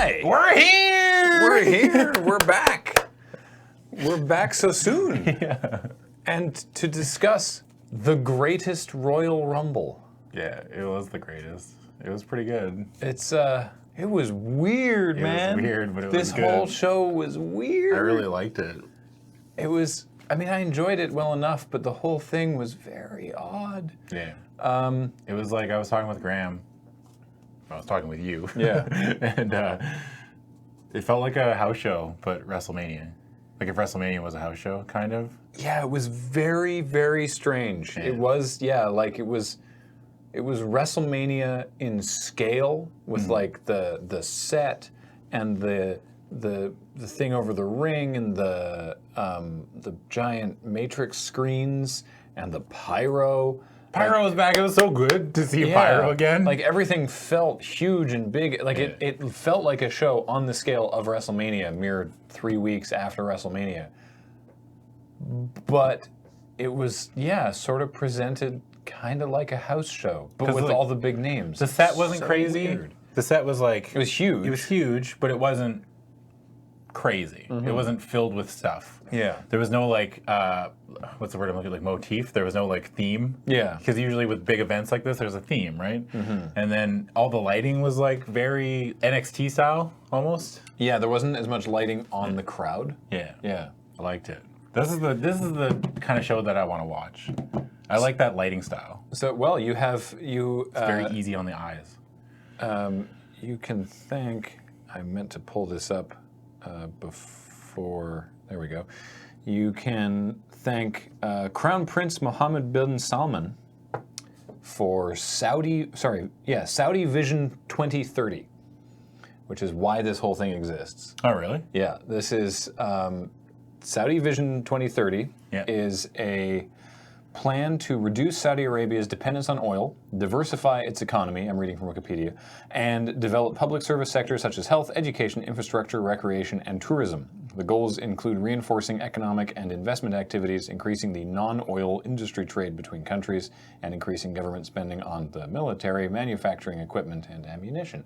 Hi! We're here! We're here! We're back! We're back so soon! Yeah. And to discuss the greatest Royal Rumble. Yeah, it was the greatest. It was pretty good. It was weird, man. It was weird, but it was good. This whole show was weird. I really liked it. It was, I enjoyed it well enough, but the whole thing was very odd. Yeah. It was like I was talking with Graham. I was talking with you. Yeah. And it felt like a house show, but WrestleMania. Like if WrestleMania was a house show, kind of. Yeah, it was very, very strange. Yeah. It was, like it was WrestleMania in scale with like the set and the thing over the ring and the giant matrix screens and the pyro. Pyro was back. It was so good to see Pyro again. Like everything felt huge and big. Like it felt like a show on the scale of WrestleMania, mere 3 weeks after WrestleMania. But it was, sort of presented kind of like a house show, but with all the big names. The set wasn't So crazy. weird. The set was like... It was huge. It was huge, but it wasn't crazy. It wasn't filled with stuff. Yeah. There was no like, what's the word I'm looking like, motif? There was no like theme. Yeah. Because usually with big events like this, there's a theme, right? And then all the lighting was like very NXT style, almost. Yeah, there wasn't as much lighting on the crowd. Yeah. Yeah. I liked it. This is the kind of show that I want to watch. I like that lighting style. So, well, it's Very easy on the eyes. you can thank, I meant to pull this up before, there we go. You can thank Crown Prince Mohammed bin Salman for Saudi Vision 2030, which is why this whole thing exists. Oh, really? Yeah, this is Saudi Vision 2030 Yeah. is a plan to reduce Saudi Arabia's dependence on oil, diversify its economy, I'm reading from Wikipedia, and develop public service sectors such as health, education, infrastructure, recreation, and tourism. The goals include reinforcing economic and investment activities, increasing the non-oil industry trade between countries, and increasing government spending on the military, manufacturing equipment, and ammunition.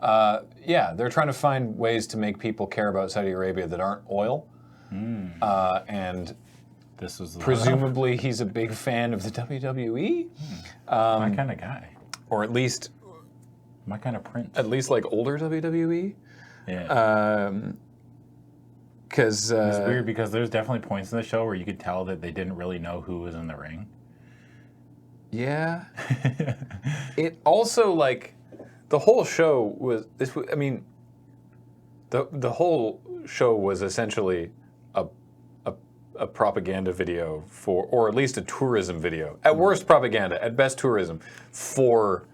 They're trying to find ways to make people care about Saudi Arabia that aren't oil, and This was presumably he's a big fan of the WWE, my kind of guy. or at least My kind of prince. like older WWE. Yeah. Because It's weird because there's definitely points in the show where you could tell that they didn't really know who was in the ring. yeah, it also like the whole show was this. I mean, the whole show was essentially a propaganda video for, or at least a tourism video. At worst, propaganda. At best, tourism for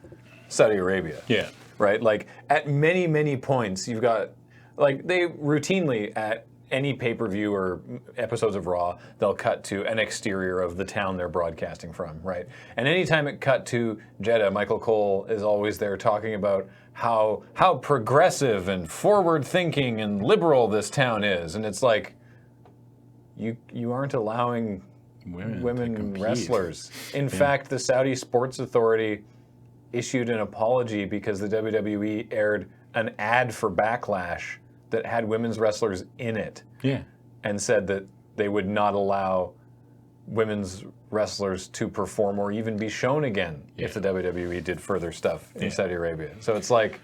Saudi Arabia. Yeah. Right? Like, at many, many points, you've got, like, they routinely, at any pay-per-view or episodes of Raw, they'll cut to an exterior of the town they're broadcasting from, right? And anytime it cut to Jeddah, Michael Cole is always there talking about how progressive and forward-thinking and liberal this town is. And it's like, you aren't allowing women wrestlers. In fact, the Saudi Sports Authority issued an apology because the WWE aired an ad for Backlash that had women's wrestlers in it. Yeah. And said that they would not allow women's wrestlers to perform or even be shown again if the WWE did further stuff in Saudi Arabia. So it's like,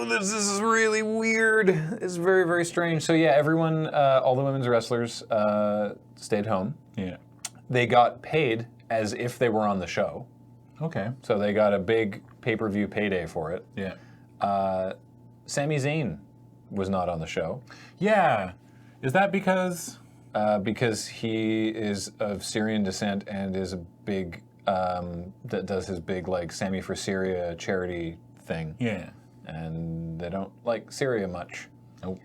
this is really weird. It's very, very strange. So yeah, everyone, all the women's wrestlers stayed home. Yeah. They got paid as if they were on the show. Okay. So they got a big pay-per-view payday for it. Yeah. Sami Zayn was not on the show. Yeah. Is that because? Because he is of Syrian descent and is a big, that does his big like Sammy for Syria charity thing. Yeah. And they don't like Syria much. Nope.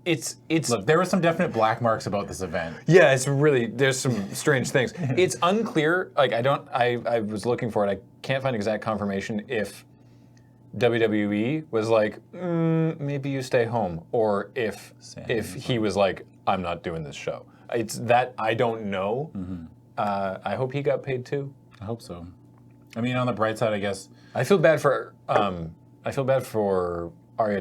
It's Look, there were some definite black marks about this event. Yeah, it's really, there's some strange things. It's unclear, like I was looking for it, I can't find exact confirmation if WWE was like, maybe you stay home, or if he was like, I'm not doing this show. It's that I don't know. I hope he got paid too. I hope so. I mean, on the bright side, I guess. I feel bad for Arya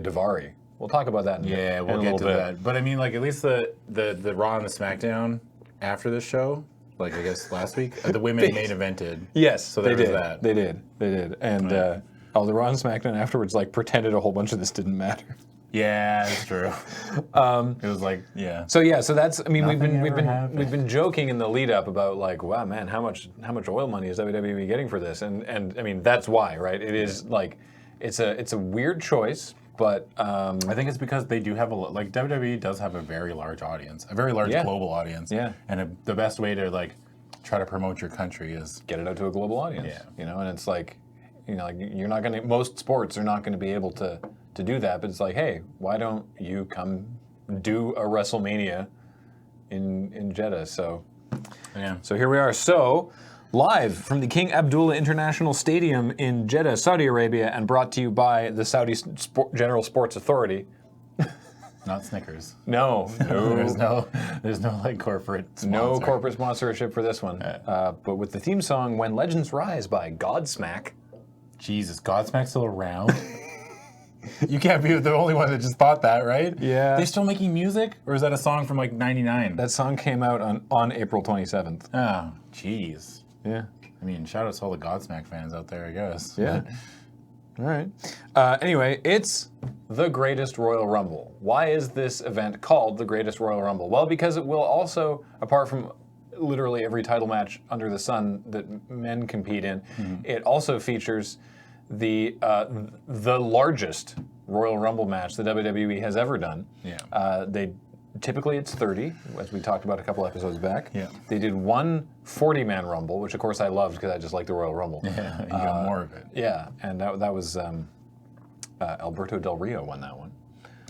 Davari. We'll talk about that We'll get to that. But I mean, like, at least the Raw and the SmackDown after the show, like, I guess last week, the women main evented. Yes, so there was that. They did. And the Raw and SmackDown afterwards, like, pretended a whole bunch of this didn't matter. Yeah, that's true. It was like, yeah. So that's. I mean, we've been joking in the lead up about like, wow, man, how much oil money is WWE getting for this? And I mean, that's why, right? It is like, it's a weird choice, but I think it's because they do have like WWE does have a very large audience, a very large global audience. Yeah. And the best way to like try to promote your country is get it out to a global audience. Yeah. You know, and it's like, you know, like you're not gonna. Most sports are not going to be able to do that, but it's like, hey, why don't you come do a WrestleMania in Jeddah? So here we are. So live from the King Abdullah International Stadium in Jeddah, Saudi Arabia, and brought to you by the Saudi General Sports Authority. Not Snickers. No. there's no like corporate sponsor. No corporate sponsorship for this one. But with the theme song "When Legends Rise" by Godsmack. Jesus, Godsmack's still around? You can't be the only one that just thought that, right? Yeah. They still making music? Or is that a song from like 99? That song came out on April 27th. Oh, jeez. Yeah. I mean, shout out to all the Godsmack fans out there, I guess. Yeah. All right. Anyway, it's the Greatest Royal Rumble. Why is this event called the Greatest Royal Rumble? Well, because it will also, apart from literally every title match under the sun that men compete in, it also features the largest Royal Rumble match the WWE has ever done. Yeah. Typically it's 30, as we talked about a couple episodes back. Yeah. They did one 40-man Rumble, which of course I loved because I just like the Royal Rumble. Yeah, you got more of it. Yeah, and that was Alberto Del Rio won that one.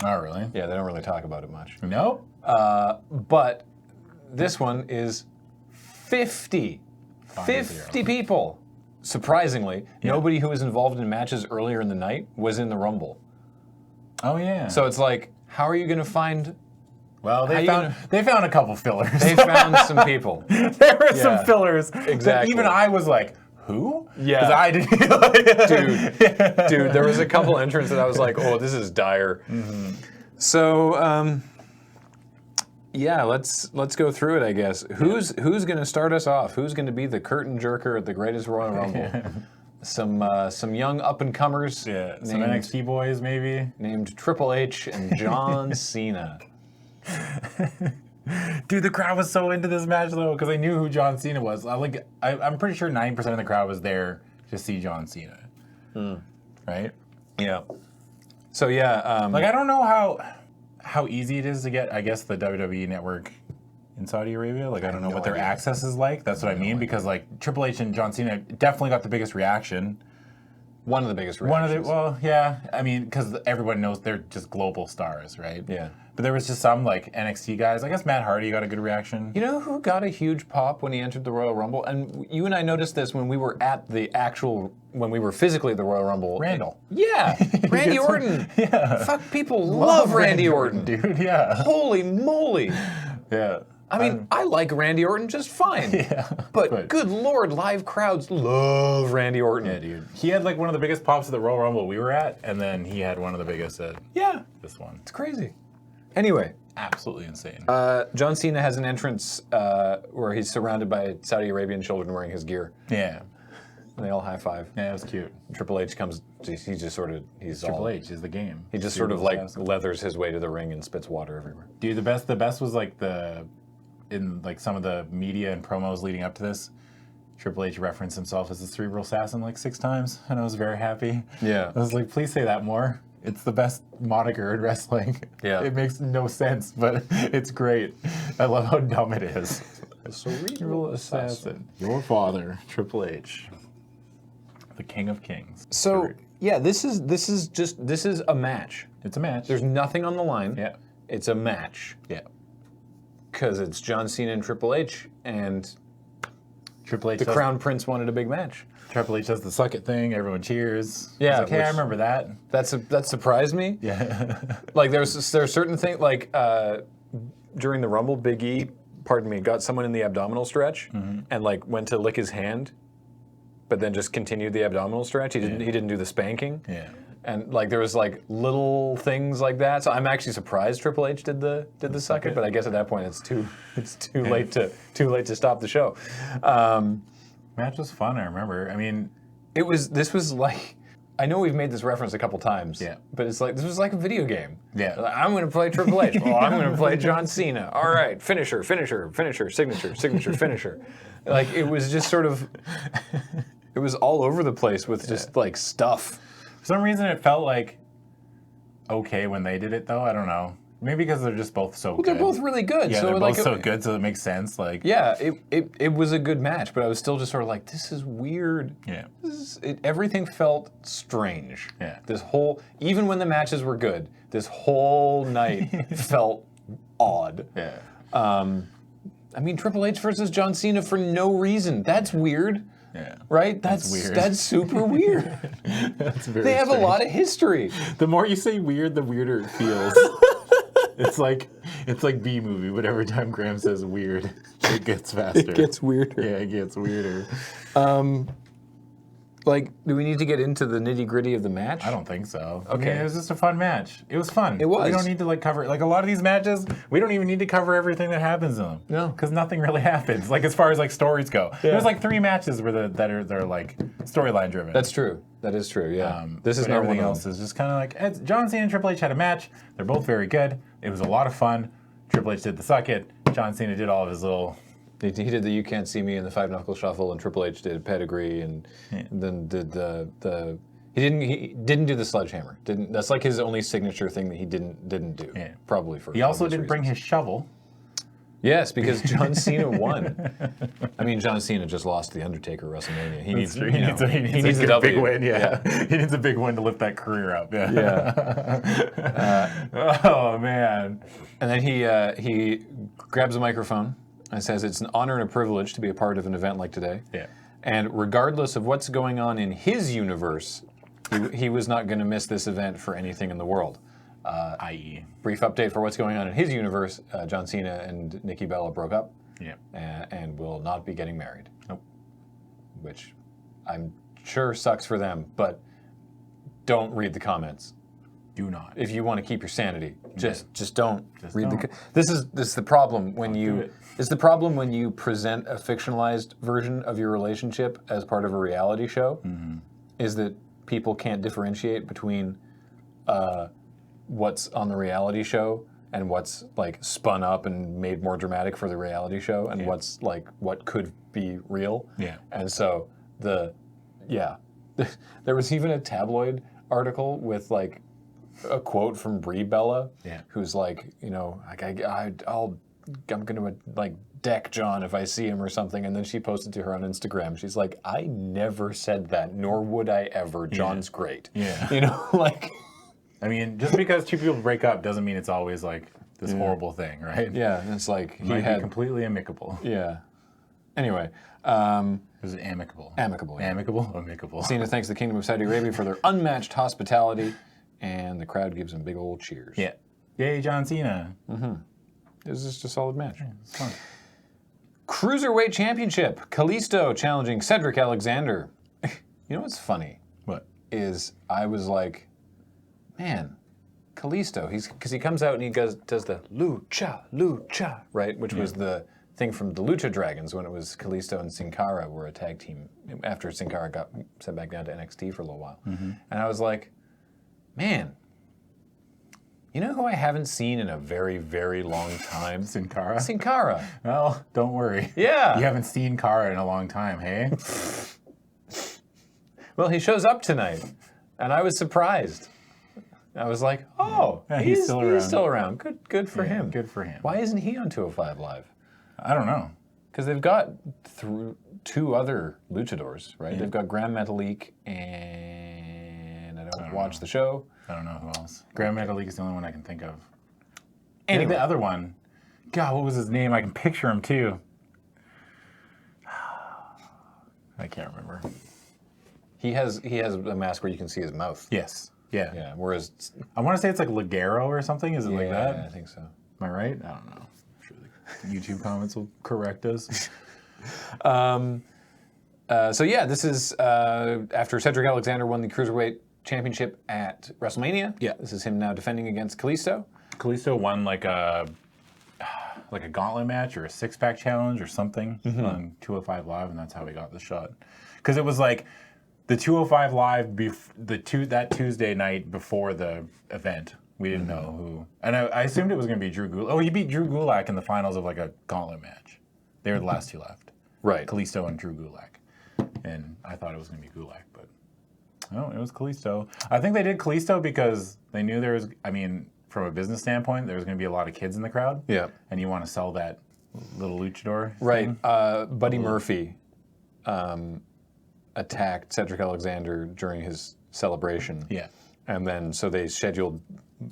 Oh, really? Yeah, they don't really talk about it much. No? But this one is 50 people. Surprisingly, nobody who was involved in matches earlier in the night was in the Rumble. Oh, yeah. So it's like, how are you going to find... Well, they found a couple fillers. They found some people. There were some fillers. Exactly. Even I was like, who? Yeah. Because I didn't... Dude, there was a couple entrants that I was like, oh, this is dire. Mm-hmm. So, yeah, let's go through it, I guess. Who's going to start us off? Who's going to be the curtain jerker at the Greatest Royal Rumble? Some young up-and-comers. Yeah, some NXT boys, maybe. Named Triple H and John Cena. Dude, the crowd was so into this match, though, because I knew who John Cena was. I'm pretty sure 9% of the crowd was there to see John Cena. Right? Yeah. So, yeah. I don't know how easy it is to get, I guess, the WWE network in Saudi Arabia. I don't know what their access is like. That's what I mean, because, Triple H and John Cena definitely got the biggest reaction. One of the biggest reactions. I mean, because everyone knows they're just global stars, right? Yeah. But there was just some, NXT guys. I guess Matt Hardy got a good reaction. You know who got a huge pop when he entered the Royal Rumble? And you and I noticed this when we were when we were physically at the Royal Rumble. Randall. Yeah. Randy Orton. Yeah. Fuck, people love Randy Orton. Dude, yeah. Holy moly. Yeah. I mean, I like Randy Orton just fine. Yeah. But good Lord, live crowds love Randy Orton. Yeah, dude. He had one of the biggest pops at the Royal Rumble we were at, and then he had one of the biggest at this one. It's crazy. Anyway. Absolutely insane. John Cena has an entrance where he's surrounded by Saudi Arabian children wearing his gear. Yeah. And they all high five. Yeah, it was cute. Triple H comes, he's Triple H is the game. He just sort of leathers his way to the ring and spits water everywhere. Dude, the best was in some of the media and promos leading up to this, Triple H referenced himself as the Cerebral Assassin 6 times, and I was very happy. Yeah. I was like, please say that more. It's the best moniker in wrestling. Yeah. It makes no sense, but it's great. I love how dumb it is. The Cerebral Assassin. Your father, Triple H. The King of Kings. So, yeah, this is a match. It's a match. There's nothing on the line. Yeah. It's a match. Yeah. Because it's John Cena and Triple H, and Triple H the Crown Prince wanted a big match. Triple H does the suck it thing. Everyone cheers. Yeah, hey, I remember that. That surprised me. Yeah. There's certain things during the Rumble, Big E, got someone in the abdominal stretch and went to lick his hand, but then just continued the abdominal stretch. He didn't do the spanking. Yeah. And like there was like little things like that. So I'm actually surprised Triple H did the suck it, but I guess at that point it's too late to stop the show. Match was fun, I remember. I mean, this was like, I know we've made this reference a couple times, but it's like, this was like a video game. Yeah. Like, I'm going to play Triple H. Oh, I'm going to play John Cena. All right, finisher, signature, finisher. Like, it was just sort of, it was all over the place with just like stuff. For some reason it felt like okay when they did it, though. I don't know. Maybe because they're just both so good. They're both really good. Yeah, so they're like, both so good, so it makes sense. Like, yeah, it was a good match, but I was still just sort of like, this is weird. Yeah. Everything felt strange. Yeah. Even when the matches were good, this whole night felt odd. Yeah. I mean, Triple H versus John Cena for no reason. That's weird. Yeah. Right? That's weird. That's super weird. That's very They have strange. a lot of history. The more you say weird, the weirder it feels. It's like B movie, but every time Graham says weird, it gets faster. It gets weirder. Yeah, it gets weirder. Like, do we need to get into the nitty-gritty of the match? I don't think so. Okay. I mean, it was just a fun match. It was fun. It was. We don't need to like cover like a lot of these matches. We don't even need to cover everything that happens in them. No. because nothing really happens. Like as far as like stories go, there's like 3 matches where they're like storyline driven. That's true. That is true, yeah. This is but not everything one of else them. is just kind of like John Cena and Triple H had a match. They're both very good. It was a lot of fun. Triple H did the suck it. John Cena did all of his little. He did the You Can't See Me and the 5-knuckle shuffle, and Triple H did pedigree, and then did the he didn't do the sledgehammer. That's like his only signature thing that he didn't do. Yeah. Probably for. He also obvious didn't bring reasons. his shovel. Yes, because John Cena won. I mean, John Cena just lost to the Undertaker at WrestleMania. He needs a a W. big win. Yeah. He needs a big win to lift that career up. Yeah. Oh man. And then he grabs a microphone and says it's an honor and a privilege to be a part of an event like today. Yeah. And regardless of what's going on in his universe, he was not going to miss this event for anything in the world. I.e. Brief update for what's going on in his universe. John Cena and Nikki Bella broke up. Yeah. And will not be getting married. Nope. Which I'm sure sucks for them, but don't read the comments. Do not. If you want to keep your sanity, just don't read don't. the. This is the problem when you. It's the problem when you present a fictionalized version of your relationship as part of a reality show. Is that people can't differentiate between what's on the reality show and what's like spun up and made more dramatic for the reality show, and what's like what could be real. Yeah. And so there was even a tabloid article with like a quote from Brie Bella, who's like, you know, like I'm gonna like deck John if I see him or something, and then she posted to her on Instagram. She's like, I never said that, nor would I ever. John's great. Yeah. You know, like. I mean, just because 2 people break up doesn't mean it's always like this horrible thing, right? Yeah, and it's like It might be completely amicable. Yeah. Anyway. Is it amicable? Amicable. Yeah. Amicable? Amicable. Cena thanks the Kingdom of Saudi Arabia for their unmatched hospitality, and the crowd gives him big old cheers. Yeah. Yay, John Cena. It was just a solid match. Yeah, it's fun. Cruiserweight Championship. Kalisto challenging Cedric Alexander. You know what's funny? What? Is I was like, man, Kalisto. Because he comes out and he does the lucha, right? Which was the thing from the Lucha Dragons when it was Kalisto and Sin Cara were a tag team after Sin Cara got sent back down to NXT for a little while. And I was like, man, you know who I haven't seen in a very, very long time? Sin Cara? Sin Cara. Well, don't worry. Yeah. You haven't seen Cara in a long time, hey? Well, he shows up tonight, and I was surprised. I was like, oh, Yeah, he's still around. Good for him. Good for him. Why isn't he on 205 Live? I don't know. Because they've got two other luchadors, right? They've got Grand Metalik, and I don't watch the show. I don't know who else. Grand Metalik is the only one I can think of. Anyway. The other one, God, what was his name? I can picture him too. I can't remember. He has a mask where you can see his mouth. Yes. Yeah. Yeah. Whereas, I want to say it's like Ligero or something. Is it like that? I think so. Am I right? I don't know. I'm sure the YouTube comments will correct us. So yeah, this is after Cedric Alexander won the Cruiserweight Championship at WrestleMania. Yeah. This is him now defending against Kalisto. Kalisto won like a gauntlet match or a six-pack challenge or something on 205 Live, and that's how he got the shot. Because it was like the 205 Live that Tuesday night before the event. We didn't know who. And I assumed it was going to be Drew Gulak. Oh, he beat Drew Gulak in the finals of like a gauntlet match. They were the last two left. Right. Kalisto and Drew Gulak. And I thought it was going to be Gulak, but no, it was Kalisto. I think they did Kalisto because they knew there was, I mean, from a business standpoint, there was going to be a lot of kids in the crowd. Yeah. And you want to sell that little luchador Right. Buddy Murphy attacked Cedric Alexander during his celebration. Yeah. And then, so they scheduled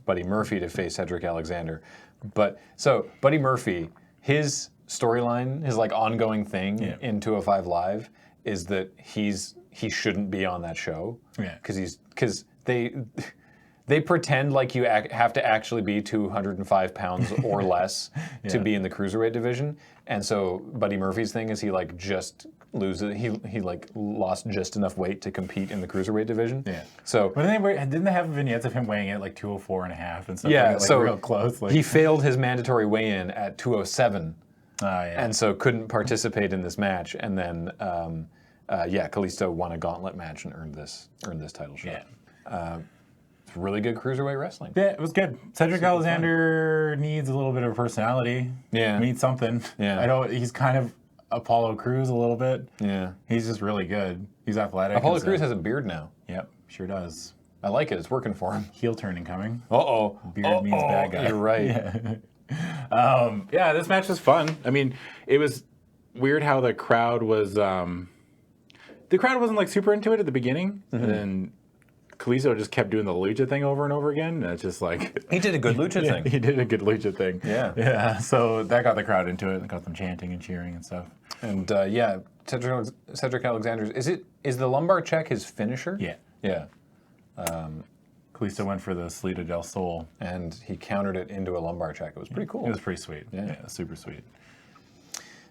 Buddy Murphy to face Cedric Alexander. But, so, Buddy Murphy, his storyline, his like ongoing thing in 205 Live is that he shouldn't be on that show. Yeah. Because they pretend like you have to actually be 205 pounds or less to be in the Cruiserweight division. And so Buddy Murphy's thing is he like just loses, he like lost just enough weight to compete in the Cruiserweight division. Yeah. So but didn't they have vignettes of him weighing in at like 204 and a half and stuff? Yeah, like so real close. Like. He failed his mandatory weigh-in at 207. Yeah. And so couldn't participate in this match. And then, Kalisto won a gauntlet match and earned this title shot. Yeah. It's really good cruiserweight wrestling. Yeah, it was good. Cedric Alexander needs a little bit of personality. Yeah. Needs something. Yeah. I know he's kind of Apollo Crews a little bit. Yeah. He's just really good. He's athletic. Apollo Crews has a beard now. Yep, sure does. I like it. It's working for him. Heel turning coming. Uh-oh. Beard means bad guy. You're right. Yeah. This match was fun. I mean, it was weird how the crowd was. The crowd wasn't like super into it at the beginning, and then Kalisto just kept doing the lucha thing over and over again. And it's just like he did a good lucha thing. He did a good lucha thing. Yeah, yeah. So that got the crowd into it and got them chanting and cheering and stuff. And Cedric Alexander, is the lumbar check his finisher? Yeah, yeah. Kalisto went for the Salida del Sol, and he countered it into a lumbar check. It was pretty cool. It was pretty sweet. Yeah, super sweet.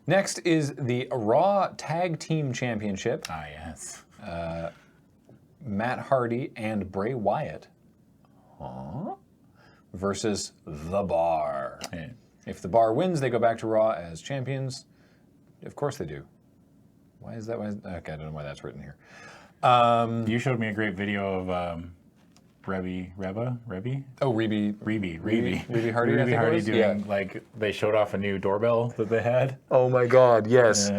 Next is the Raw Tag Team Championship. Ah, yes. Matt Hardy and Bray Wyatt versus The Bar. Yeah. If The Bar wins, they go back to Raw as champions. Of course they do. Why is that? Okay, I don't know why that's written here. You showed me a great video of Reby? Oh, Reby Hardy doing like they showed off a new doorbell that they had. Oh my God, yes.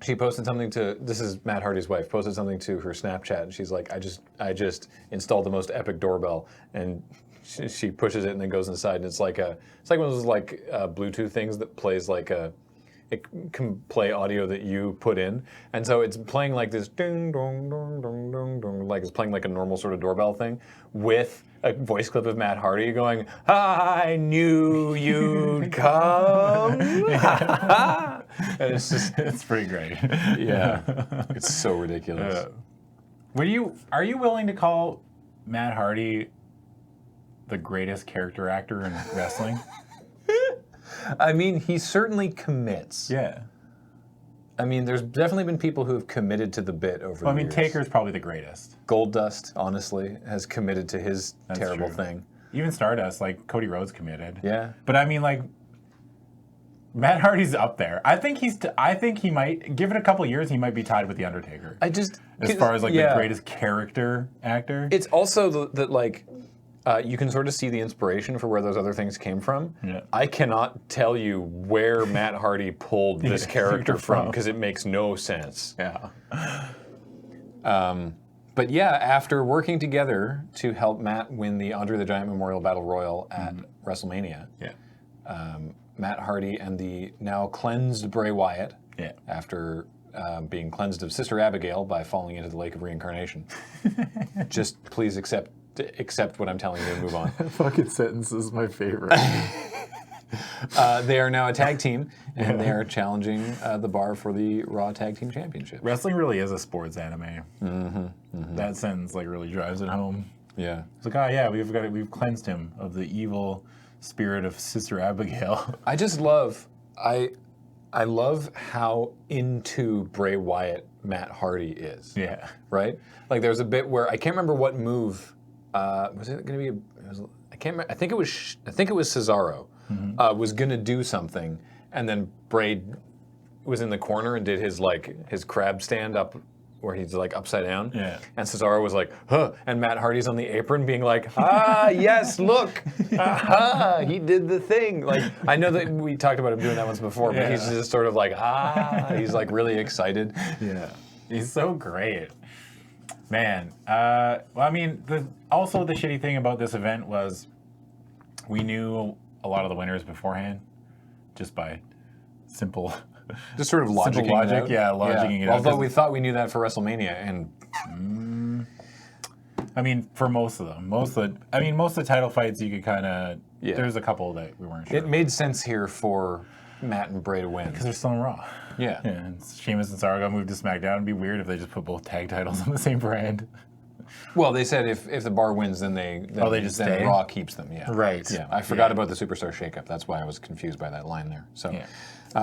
She posted something to, this is Matt Hardy's wife, posted something to her Snapchat, and she's like, I just installed the most epic doorbell, and she pushes it and then goes inside, and it's like one of those like Bluetooth things that plays like it can play audio that you put in, and so it's playing like this ding dong dong dong dong dong, like it's playing like a normal sort of doorbell thing with a voice clip of Matt Hardy going, "I knew you'd come," and it's pretty great. Yeah, it's so ridiculous. Are you willing to call Matt Hardy the greatest character actor in wrestling? I mean, he certainly commits. Yeah. I mean, there's definitely been people who have committed to the bit over the years. Taker's probably the greatest. Goldust, honestly, has committed to his terrible thing. Even Stardust, like Cody Rhodes committed. Yeah. But I mean, like, Matt Hardy's up there. I think he might, give it a couple of years, he might be tied with The Undertaker. As far as like the greatest character actor. It's also that like, you can sort of see the inspiration for where those other things came from. Yeah. I cannot tell you where Matt Hardy pulled this character from because it makes no sense. Yeah. But yeah, after working together to help Matt win the Andre the Giant Memorial Battle Royal at WrestleMania, Matt Hardy and the now cleansed Bray Wyatt, after being cleansed of Sister Abigail by falling into the Lake of Reincarnation, just please accept what I'm telling you and move on. That fucking sentence is my favorite. They are now a tag team, and they are challenging The Bar for the Raw Tag Team Championship. Wrestling really is a sports anime. That sentence like really drives it home. Yeah. It's like, we've cleansed him of the evil spirit of Sister Abigail. I just love, I love how into Bray Wyatt Matt Hardy is. Yeah. Right? Like there's a bit where I can't remember what move was it going to be. I can't remember. I think it was Cesaro was going to do something, and then Bray was in the corner and did his crab stand up where he's like upside down. Yeah. And Cesaro was like, huh. And Matt Hardy's on the apron being like, yes, look. Aha, he did the thing. Like, I know that we talked about him doing that once before, but he's just sort of like, he's like really excited. Yeah. He's so great. Man. Well, I mean, also the shitty thing about this event was we knew a lot of the winners beforehand just by simple... Just sort of logicking logic, it out. Logicking it out. Although we thought we knew that for WrestleMania, and I mean, for most of them, most of the title fights, you could kind of. Yeah. There's a couple that we weren't sure. It made sense here for Matt and Bray to win because they're still in Raw. Yeah. And Sheamus and Cesaro got moved to SmackDown. It'd be weird if they just put both tag titles on the same brand. Well, they said if the bar wins, then they just stay? Raw keeps them. Yeah. Right. Yeah. I forgot about the Superstar shakeup. That's why I was confused by that line there. So. Yeah.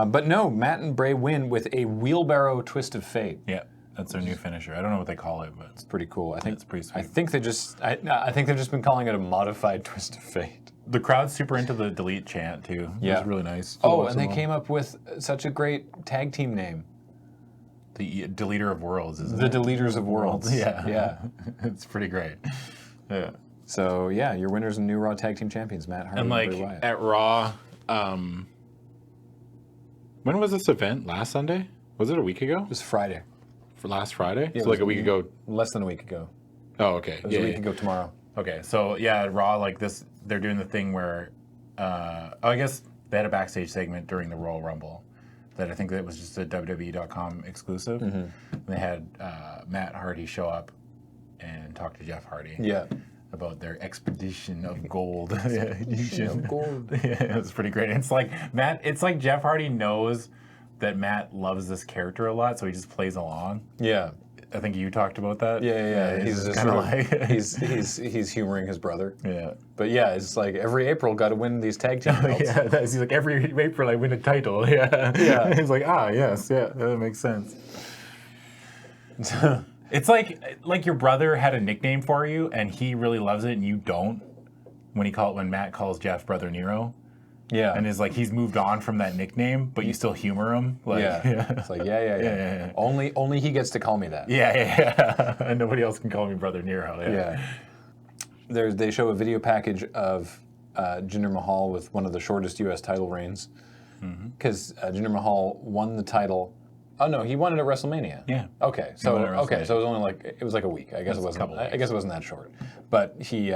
But no, Matt and Bray win with a wheelbarrow twist of fate. Yeah, that's their new finisher. I don't know what they call it, but it's pretty cool. I think it's pretty sweet. I think they've just been calling it a modified twist of fate. The crowd's super into the delete chant too. Yeah, it's really nice. And they came up with such a great tag team name. The Deleter of Worlds, isn't it? The Deleters of Worlds. Yeah, yeah, it's pretty great. Yeah. So yeah, your winners and new Raw Tag Team Champions, Matt Hardy and Bray Wyatt. At Raw. When was this event? Last Sunday? Was it a week ago? It was Friday. For last Friday? Yeah, so like a week ago? Less than a week ago. Oh, okay. It was a week ago tomorrow. Okay, so yeah, Raw, like this, they're doing the thing where, I guess they had a backstage segment during the Royal Rumble that I think that was just a WWE.com exclusive. Mm-hmm. They had Matt Hardy show up and talk to Jeff Hardy. Yeah. About their expedition of gold. Of gold. Yeah, it was pretty great. It's like Jeff Hardy knows that Matt loves this character a lot, so he just plays along. Yeah. I think you talked about that. Yeah. He's just kind of like he's humoring his brother. Yeah. But yeah, it's like every April got to win these tag team belts. Yeah, he's like every April I win a title. Yeah. Yeah. He's like, yes, yeah, that makes sense. It's like your brother had a nickname for you and he really loves it and you don't. When Matt calls Jeff Brother Nero. Yeah. And is like he's moved on from that nickname, but you still humor him. Like, yeah. It's like yeah. Only he gets to call me that. Yeah. And nobody else can call me Brother Nero. Yeah. They show a video package of Jinder Mahal with one of the shortest U.S. title reigns. Because Jinder Mahal won the title. Oh no, he won it at WrestleMania. Yeah. Okay. So it was only like a week. I guess it wasn't. I guess it wasn't that short. But he,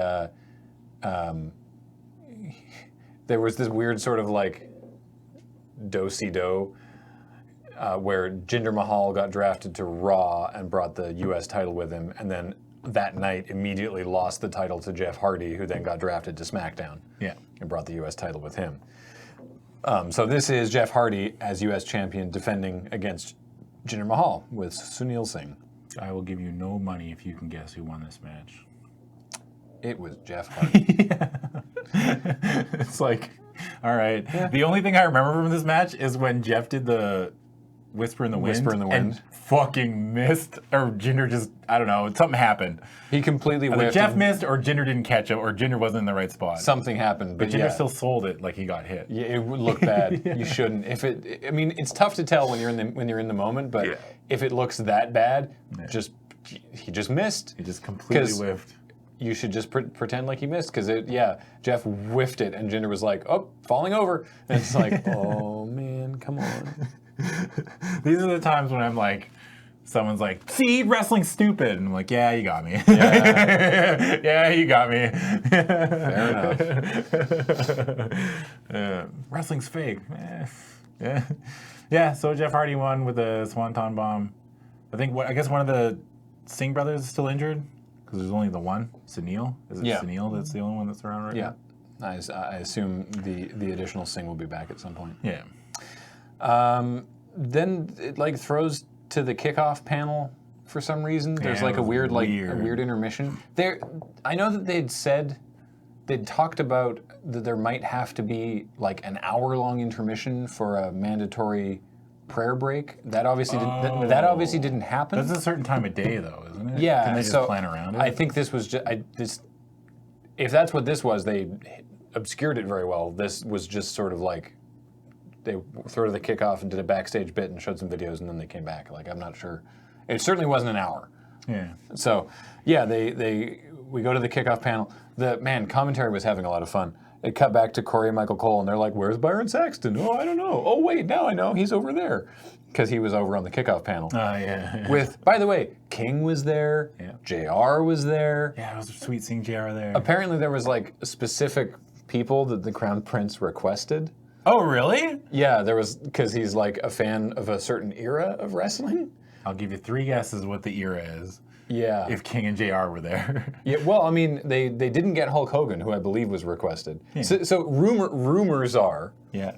there was this weird sort of like do-si-do where Jinder Mahal got drafted to Raw and brought the U.S. title with him, and then that night immediately lost the title to Jeff Hardy, who then got drafted to SmackDown. Yeah. And brought the U.S. title with him. So this is Jeff Hardy as U.S. champion defending against Jinder Mahal with Sunil Singh. I will give you no money if you can guess who won this match. It was Jeff Hardy. It's like, all right. Yeah. The only thing I remember from this match is when Jeff did the Whisper in the Wind. And fucking missed, or Jinder just, I don't know, something happened. He completely whiffed. Jeff missed, or Jinder didn't catch him, or Jinder wasn't in the right spot. Something happened. But Jinder still sold it like he got hit. Yeah, it would look bad. You shouldn't. It's tough to tell when you're in the moment, but if it looks that bad, he just missed. He just completely whiffed. You should just pretend like he missed, because Jeff whiffed it, and Jinder was like, oh, falling over. And it's like, oh man, come on. These are the times when I'm like, someone's like, see, wrestling's stupid. And I'm like, yeah, you got me. Yeah, yeah, you got me. Fair enough. Wrestling's fake. Yeah, so Jeff Hardy won with a Swanton Bomb. I guess one of the Singh brothers is still injured, because there's only the one, Sunil. Is it Sunil that's the only one that's around right now? Yeah. I assume the additional Singh will be back at some point. Yeah. Then it throws to the kickoff panel for some reason. There's a weird intermission. I know that they'd said they talked about that there might have to be like an hour-long intermission for a mandatory prayer break. That obviously that obviously didn't happen. That's a certain time of day, though, isn't it? Yeah. Can they just plan around it? I think this was just if that's what this was, they obscured it very well. This was just sort of like they threw to the kickoff and did a backstage bit and showed some videos, and then they came back. Like, I'm not sure. It certainly wasn't an hour. Yeah. So, yeah, we go to the kickoff panel. Commentary was having a lot of fun. It cut back to Corey and Michael Cole, and they're like, "Where's Byron Saxton? Oh, I don't know. Oh, wait, now I know. He's over there." Because he was over on the kickoff panel. Oh, yeah. With, by the way, King was there. Yeah. JR was there. Yeah, it was sweet seeing JR there. Apparently there was like specific people that the Crown Prince requested. Oh, really? Yeah, there was, because he's like a fan of a certain era of wrestling. I'll give you 3 guesses what the era is. Yeah. If King and JR were there. Yeah. Well, I mean, they didn't get Hulk Hogan, who I believe was requested. Yeah. So rumors are Yeah.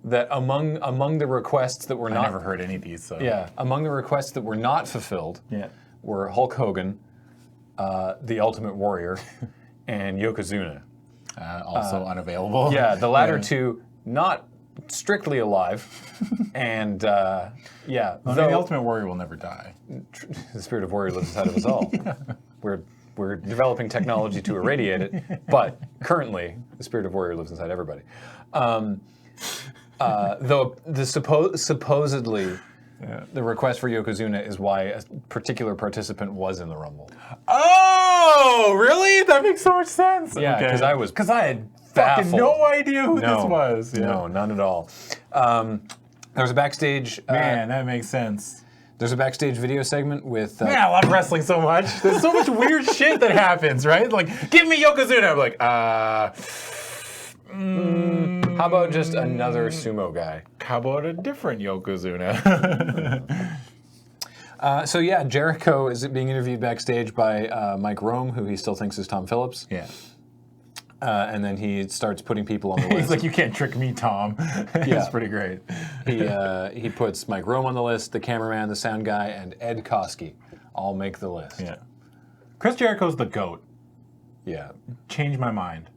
that among the requests that were I not never heard any of these, so. yeah, among the requests that were not fulfilled Yeah. were Hulk Hogan, the Ultimate Warrior, and Yokozuna. Also unavailable. Yeah, the latter two not strictly alive, and yeah, Well, the Ultimate Warrior will never die. the spirit of warrior lives inside of us all. We're developing technology to irradiate it, but currently the spirit of warrior lives inside everybody. Though supposedly the request for Yokozuna is why a particular participant was in the Rumble. Oh, really? That makes so much sense. Yeah, because I had baffled. fucking no idea who this was. Yeah. No, none at all. There was a backstage. Man, that makes sense. There's a backstage video segment with. Man, I love wrestling so much. There's so much weird shit that happens, right? Like, give me Yokozuna. I'm like, how about just another sumo guy? How about a different Yokozuna? So yeah, Jericho is being interviewed backstage by Mike Rome, who he still thinks is Tom Phillips. Yeah. And then he starts putting people on the list. He's like, you can't trick me, Tom. It's pretty great. He puts Mike Rome on the list, the cameraman, the sound guy, and Ed Koskey all make the list. Yeah. Chris Jericho's the GOAT. Yeah. Changed my mind.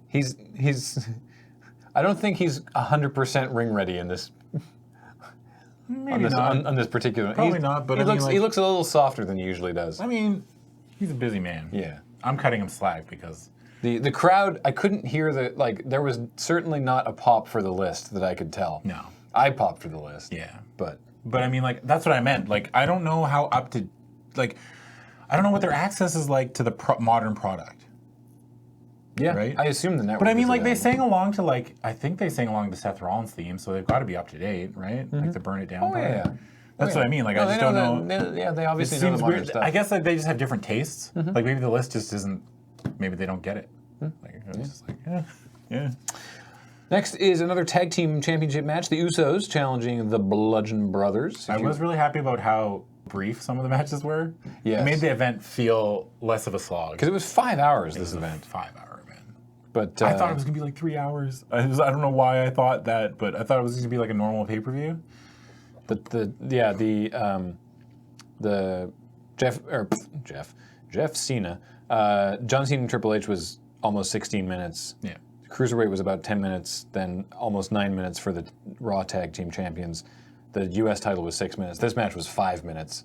He's I don't think he's 100% ring ready in this. Maybe not. On this particular. Probably not, but he I mean, he looks a little softer than he usually does. I mean, he's a busy man. Yeah. I'm cutting him slack because the crowd, I couldn't hear there was certainly not a pop for the list that I could tell. No. I popped for the list. Yeah. But I mean, like, that's what I meant. Like, I don't know how up to, like, I don't know what their access is like to the modern product. yeah, Right? I assume the network. But I mean, is like, they available. sang along to, like, I think they sang along to Seth Rollins' theme, so they've got to be up to date, right? Like the Burn It Down Oh part. yeah. That's what I mean. Like, I just don't know. Yeah, they obviously It know the seems modern weird. stuff. I guess like, they just have different tastes. Like, maybe the list just isn't, maybe they don't get it. Like, it's just like, yeah. Next is another tag team championship match. The Usos challenging the Bludgeon Brothers. I was really happy about how brief some of the matches were. Yes. It made the event feel less of a slog. Because it was 5 hours, this event. 5-hour event. But I thought it was going to be like 3 hours. I don't know why I thought that, but I thought it was going to be like a normal pay-per-view. the Jeff Cena, John Cena and Triple H was almost 16 minutes. Yeah. Cruiserweight was about 10 minutes, then almost 9 minutes for the Raw Tag Team Champions. The U.S. title was 6 minutes. This match was 5 minutes,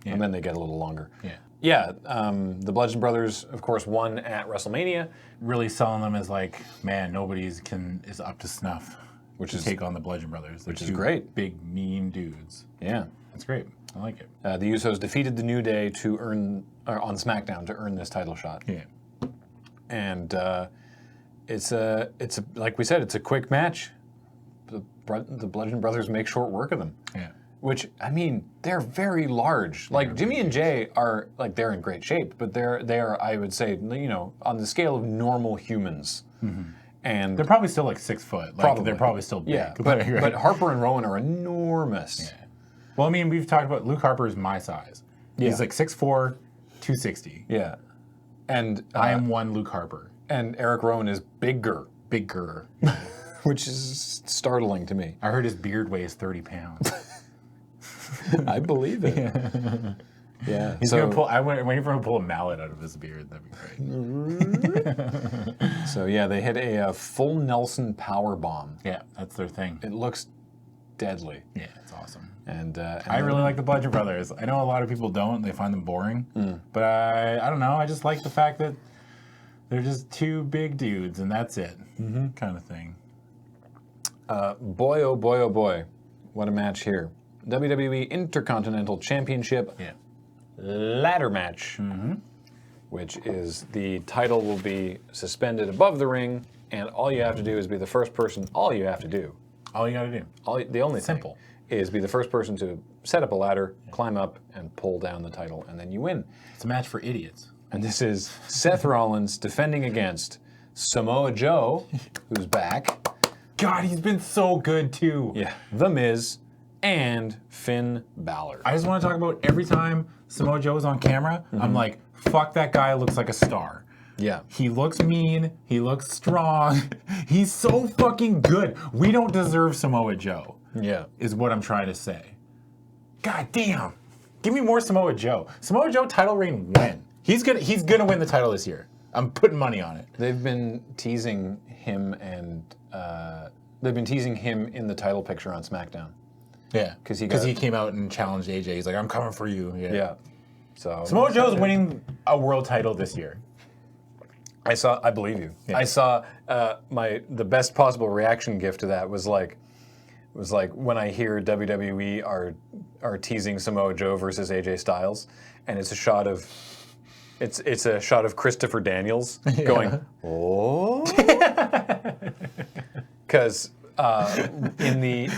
and then they get a little longer. Yeah. Yeah, the Bludgeon Brothers, of course, won at WrestleMania. Really selling them as like, man, nobody's is up to snuff. Which to is- take on the Bludgeon Brothers. They're which is two great. Big, mean dudes. Yeah. That's great. I like it. The Usos defeated the New Day to earn, on SmackDown, to earn this title shot. Yeah. And it's like we said, it's a quick match. The Bludgeon Brothers make short work of them. Yeah. Which, I mean, they're very large. Like, Jimmy and Jay are, like, they're in great shape, but they are, I would say, you know, on the scale of normal humans. And They're probably still like 6 foot. Like, Probably. they're probably still big. yeah, but Harper and Rowan are enormous. Yeah. Well, I mean, we've talked about Luke Harper is my size. Yeah. He's like 6'4", 260. Yeah. And I am one Luke Harper. and Eric Rowan is bigger, Bigger. which is startling to me. I heard his beard weighs 30 pounds. I believe it. Yeah. He's gonna pull. I'm waiting for him to pull a mallet out of his beard. That'd be great. So yeah, they hit a full Nelson power bomb. Yeah, that's their thing. It looks deadly. Yeah, it's awesome. And I really like the Bludgeon Brothers. I know a lot of people don't. They find them boring. But I don't know. I just like the fact that they're just two big dudes and that's it. Kind of thing. Boy, oh boy, oh boy. What a match here. WWE Intercontinental Championship ladder match. Which is the title will be suspended above the ring, and all you have to do is be the first person. All you have to do. All you gotta do. The only Simple. thing is be the first person to set up a ladder, climb up, and pull down the title, and then you win. It's a match for idiots. And this is Seth Rollins defending against Samoa Joe, who's back. God, he's been so good too. Yeah. The Miz and Finn Balor. I just want to talk about every time Samoa Joe's on camera, I'm like, fuck, that guy looks like a star. Yeah. He looks mean. He looks strong. He's so fucking good. We don't deserve Samoa Joe. Yeah. Is what I'm trying to say. God damn. Give me more Samoa Joe. Samoa Joe title reign when? He's gonna win the title this year. I'm putting money on it. They've been teasing him in the title picture on SmackDown. Yeah. Because he came out and challenged AJ. He's like, I'm coming for you. Yeah. So Samoa Joe's winning a world title this year. I believe you. Yeah. I saw the best possible reaction gift to that was like when I hear WWE are teasing Samoa Joe versus AJ Styles, and it's a shot of Christopher Daniels going, oh, because in the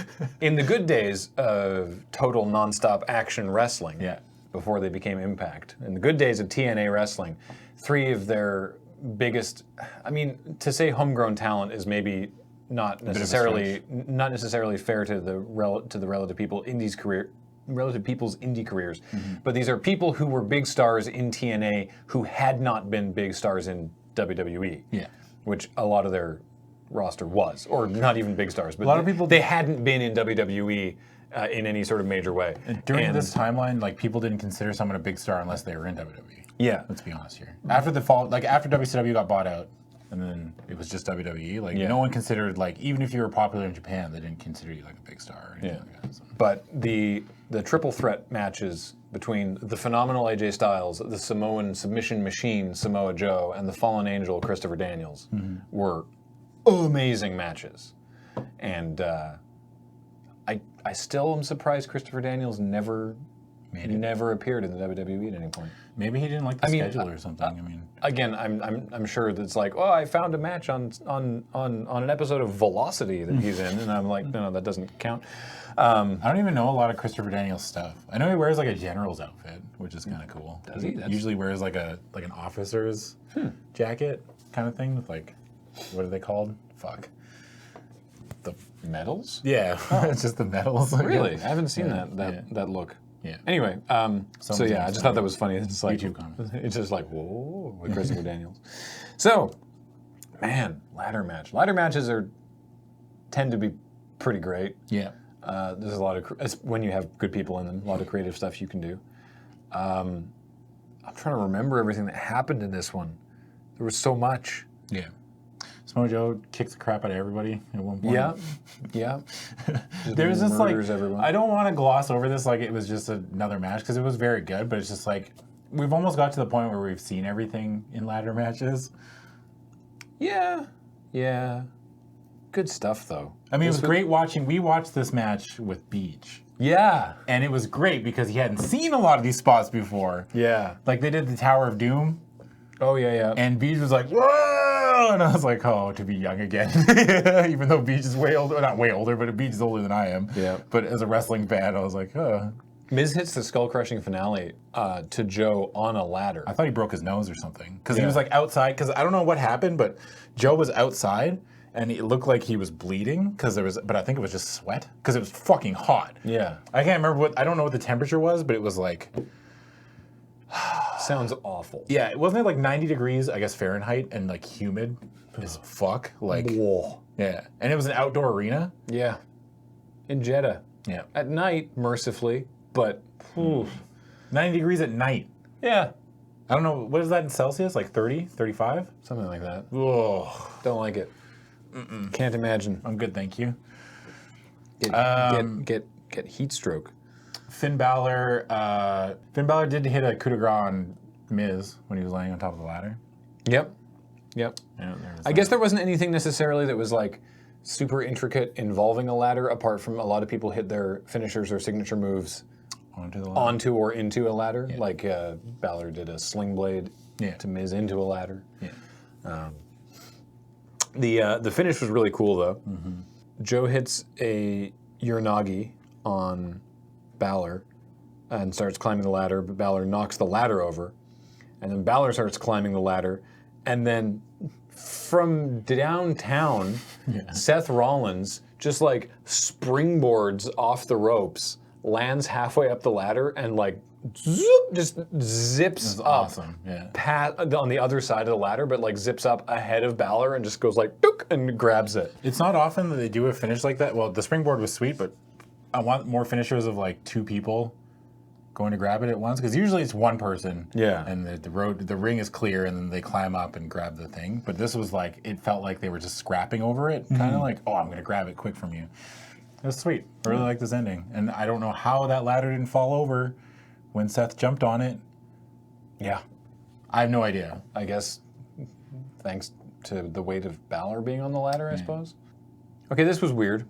good days of total nonstop action wrestling, before they became Impact, in the good days of TNA wrestling, three of their biggest, I mean, to say homegrown talent is maybe not necessarily fair to the relative people's indie careers, but these are people who were big stars in TNA who had not been big stars in WWE, which a lot of their roster was, or not even big stars, but a lot of people they hadn't been in WWE in any sort of major way. During this timeline, like, people didn't consider someone a big star unless they were in WWE. Yeah, let's be honest here. After the fall, like after WCW got bought out, and then it was just WWE. Like no one considered, like, even if you were popular in Japan, they didn't consider you like a big star. Or anything like that, so. But the triple threat matches between the phenomenal AJ Styles, the Samoan submission machine Samoa Joe, and the fallen angel Christopher Daniels were amazing matches. And I still am surprised Christopher Daniels never appeared in the WWE at any point. Maybe he didn't like the schedule or something. I mean, again, I'm sure that's like, oh, I found a match on an episode of Velocity that he's in, and I'm like, no, that doesn't count. I don't even know a lot of Christopher Daniels stuff. I know he wears like a general's outfit, which is kind of cool. Does he? Usually wears like an officer's jacket kind of thing with, like, what are they called? Fuck. The medals? Yeah, it's just the medals. Really? I haven't seen that look. Yeah. Anyway, so yeah, I just thought that was funny. It's like YouTube comments. It's just like, whoa, with Christopher Daniels. So, man, ladder match. Ladder matches tend to be pretty great. Yeah. There's a lot of when you have good people in them, a lot of creative stuff you can do. I'm trying to remember everything that happened in this one. There was so much. Yeah. Samoa Joe kicks the crap out of everybody at one point. Yeah. There's just like, everyone. I don't want to gloss over this like it was just another match, because it was very good, but it's just like, we've almost got to the point where we've seen everything in ladder matches. Yeah. Good stuff, though. I mean, it was great watching. We watched this match with Beach. Yeah. And it was great because he hadn't seen a lot of these spots before. Yeah. Like, they did the Tower of Doom. Oh, yeah. And Beach was like, whoa! And I was like, oh, to be young again. Even though Beach is way older. Not way older, but Beach is older than I am. Yeah. But as a wrestling fan, I was like, oh. Miz hits the skull-crushing finale to Joe on a ladder. I thought he broke his nose or something. Because he was, like, outside. Because I don't know what happened, but Joe was outside, and it looked like he was bleeding. But I think it was just sweat. Because it was fucking hot. Yeah. I can't remember I don't know what the temperature was, but it was like... Sounds awful. Yeah, wasn't it like 90 degrees, I guess, Fahrenheit, and like humid as fuck? Like, whoa. Yeah. And it was an outdoor arena? Yeah. In Jeddah. Yeah. At night, mercifully, but 90 degrees at night. Yeah. I don't know, what is that in Celsius? Like 30, 35? Something like that. Oh, Don't like it. Can't imagine. I'm good, thank you. Get heat stroke. Finn Balor did hit a coup de grace on Miz when he was laying on top of the ladder. Yep. Yeah, I guess there wasn't anything necessarily that was like super intricate involving a ladder, apart from a lot of people hit their finishers or signature moves onto or into a ladder. Yeah. Like Balor did a sling blade to Miz into a ladder. Yeah. The finish was really cool though. Mm-hmm. Joe hits a Uranagi on Balor and starts climbing the ladder, but Balor knocks the ladder over, and then Balor starts climbing the ladder, and then from downtown, Seth Rollins just like springboards off the ropes, lands halfway up the ladder, and like zoop, just zips up awesome. on the other side of the ladder, but like zips up ahead of Balor and just goes like dook and grabs it. It's not often that they do a finish like that. Well, the springboard was sweet, but I want more finishers of like two people going to grab it at once, because usually it's one person. Yeah. And the ring is clear, and then they climb up and grab the thing. But this was like, it felt like they were just scrapping over it, kind of like, oh, I'm going to grab it quick from you. It was sweet. I really like this ending, and I don't know how that ladder didn't fall over when Seth jumped on it. Yeah. I have no idea. I guess thanks to the weight of Balor being on the ladder, I suppose. Okay, this was weird.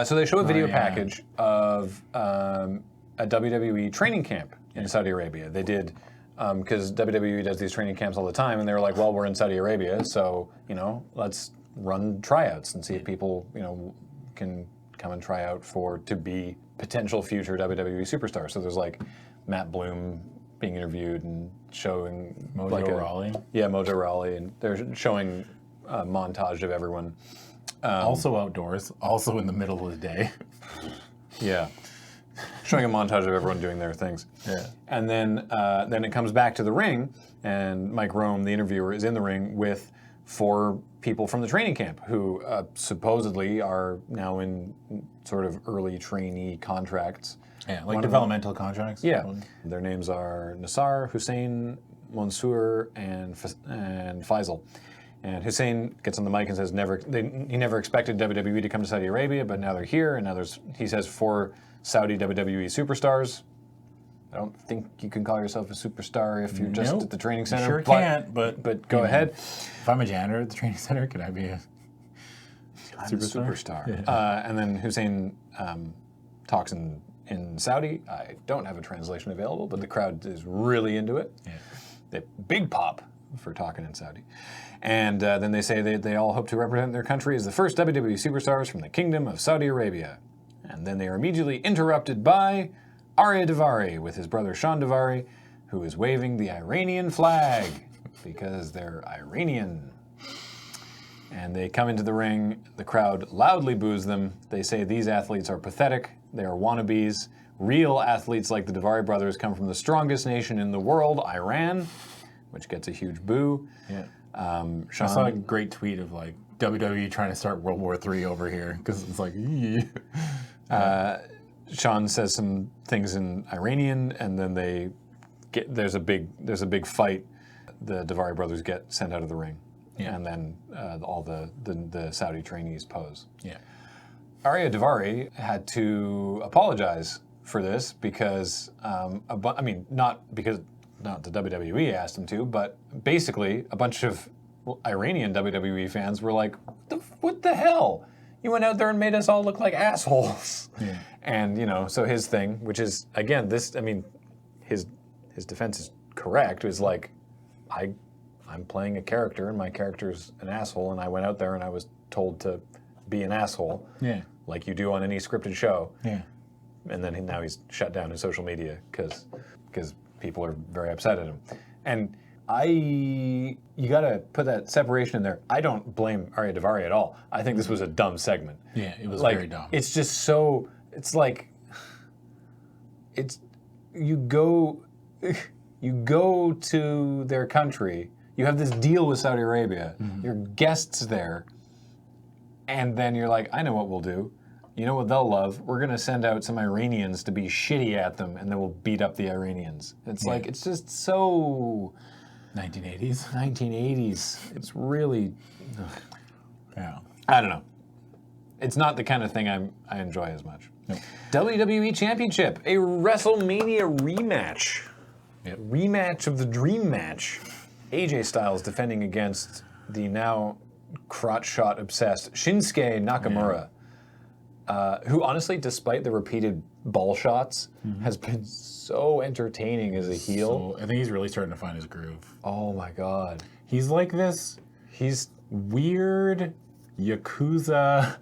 So they show a video package of a WWE training camp in Saudi Arabia. They did, because WWE does these training camps all the time, and they were like, well, we're in Saudi Arabia, so, let's run tryouts and see if people, can come and try out to be potential future WWE superstars. So there's like Matt Bloom being interviewed and showing Mojo Rawley. Yeah, Mojo Rawley, and they're showing a montage of everyone. Also outdoors, also in the middle of the day. Yeah. Showing a montage of everyone doing their things. Yeah. And then it comes back to the ring, and Mike Rome, the interviewer, is in the ring with 4 people from the training camp who supposedly are now in sort of early trainee contracts. Yeah, like developmental contracts. Yeah. Their names are Nassar, Hussein, Mansour, and Faisal. And Hussein gets on the mic and says he never expected WWE to come to Saudi Arabia, but now they're here, and now he says 4 Saudi WWE superstars. I don't think you can call yourself a superstar if you're just at the training center. Sure can't, but go ahead. If I'm a janitor at the training center, can I be a superstar? Yeah. And then Hussein talks in Saudi. I don't have a translation available, but the crowd is really into it. Yeah. They big pop for talking in Saudi. And then they say they all hope to represent their country as the first WWE superstars from the Kingdom of Saudi Arabia. And then they are immediately interrupted by Arya Daivari with his brother Sean Daivari, who is waving the Iranian flag because they're Iranian. And they come into the ring. The crowd loudly boos them. They say these athletes are pathetic. They are wannabes. Real athletes like the Daivari brothers come from the strongest nation in the world, Iran, which gets a huge boo. Yeah. Sean, I saw a great tweet of like WWE trying to start World War III over here, because it's like, Sean says some things in Iranian, and then there's a big fight. The Daivari brothers get sent out of the ring, and then all the Saudi trainees pose. Yeah. Arya Daivari had to apologize for this because, not the WWE asked him to, but basically a bunch of Iranian WWE fans were like, what the hell? You went out there and made us all look like assholes. Yeah. And, so his thing, which is, again, his defense is correct, is like, I'm playing a character, and my character's an asshole, and I went out there and I was told to be an asshole. Yeah. Like you do on any scripted show. Yeah. And then now he's shut down his social media because people are very upset at him. And you got to put that separation in there. I don't blame Arya Daivari at all. I think this was a dumb segment. Yeah, it was like, very dumb. It's just so, it's like, you go to their country, you have this deal with Saudi Arabia, your guests there, and then you're like, I know what we'll do. you know what they'll love? We're going to send out some Iranians to be shitty at them, and then we'll beat up the Iranians. It's like, it's just so... 1980s. 1980s. It's really... Yeah. I don't know. It's not the kind of thing I enjoy as much. Nope. WWE Championship, a WrestleMania rematch. Yep. Rematch of the dream match. AJ Styles defending against the now crotch shot obsessed Shinsuke Nakamura, who honestly, despite the repeated ball shots, has been so entertaining as a heel. So, I think he's really starting to find his groove. Oh my god. He's like this. He's weird, Yakuza,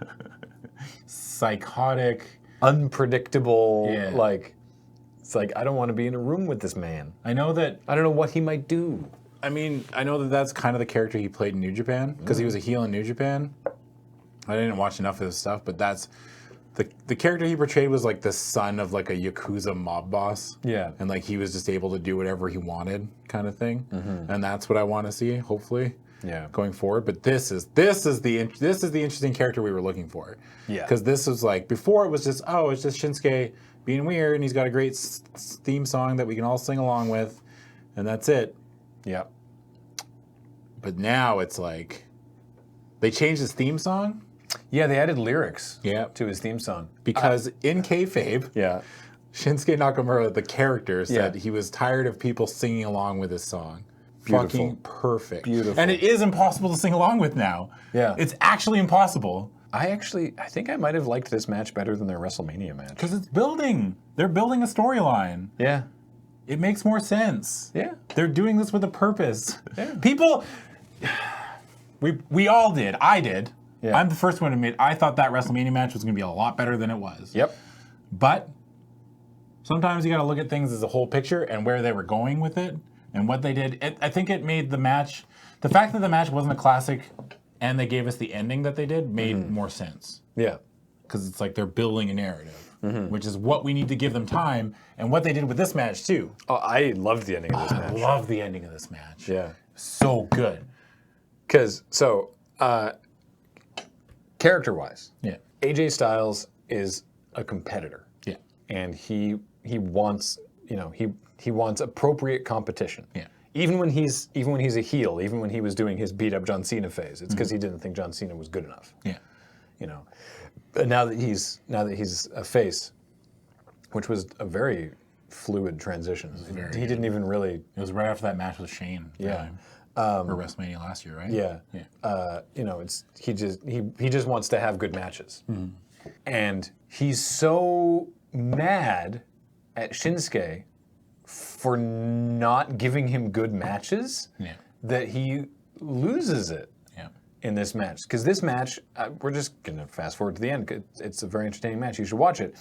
psychotic, unpredictable, like, it's like, I don't want to be in a room with this man. I know that... I don't know what he might do. I mean, I know that that's kind of the character he played in New Japan, because he was a heel in New Japan. I didn't watch enough of his stuff, but that's... The character he portrayed was like the son of like a Yakuza mob boss. Yeah. And like he was just able to do whatever he wanted kind of thing. And that's what I want to see, hopefully. Yeah. Going forward, but this is the interesting character we were looking for. Yeah. Because this was like, before it was just, oh, it's just Shinsuke being weird, and he's got a great theme song that we can all sing along with, and that's it. Yeah. But now it's like, they changed his theme song. Yeah, they added lyrics. To his theme song because in kayfabe, Shinsuke Nakamura, the character, said he was tired of people singing along with his song. Beautiful. Fucking perfect. Beautiful. And it is impossible to sing along with now. Yeah. It's actually impossible. I think I might have liked this match better than their WrestleMania match. Because it's building. They're building a storyline. Yeah. It makes more sense. Yeah. They're doing this with a purpose. Yeah. People, we all did. I did. Yeah. I'm the first one to admit, I thought that WrestleMania match was going to be a lot better than it was. Yep. But sometimes you got to look at things as a whole picture and where they were going with it. And what they did, I think it made the match, the fact that the match wasn't a classic and they gave us the ending that they did made more sense. Yeah. Because it's like they're building a narrative, which is what we need to give them time, and what they did with this match too. Oh, I loved the ending of this match. I love the ending of this match. Yeah. So good. Because, character-wise, AJ Styles is a competitor. Yeah. And he wants, he wants appropriate competition. Yeah. Even when he's a heel, even when he was doing his beat up John Cena phase, it's because he didn't think John Cena was good enough. Yeah. But now that he's a face, which was a very fluid transition. He didn't even really. It was right after that match with Shane. Yeah. Or WrestleMania last year, right? Yeah. It's he just wants to have good matches, and he's so mad at Shinsuke for not giving him good matches that he loses it in this match. Because this match, we're just going to fast forward to the end. It's a very entertaining match. You should watch it.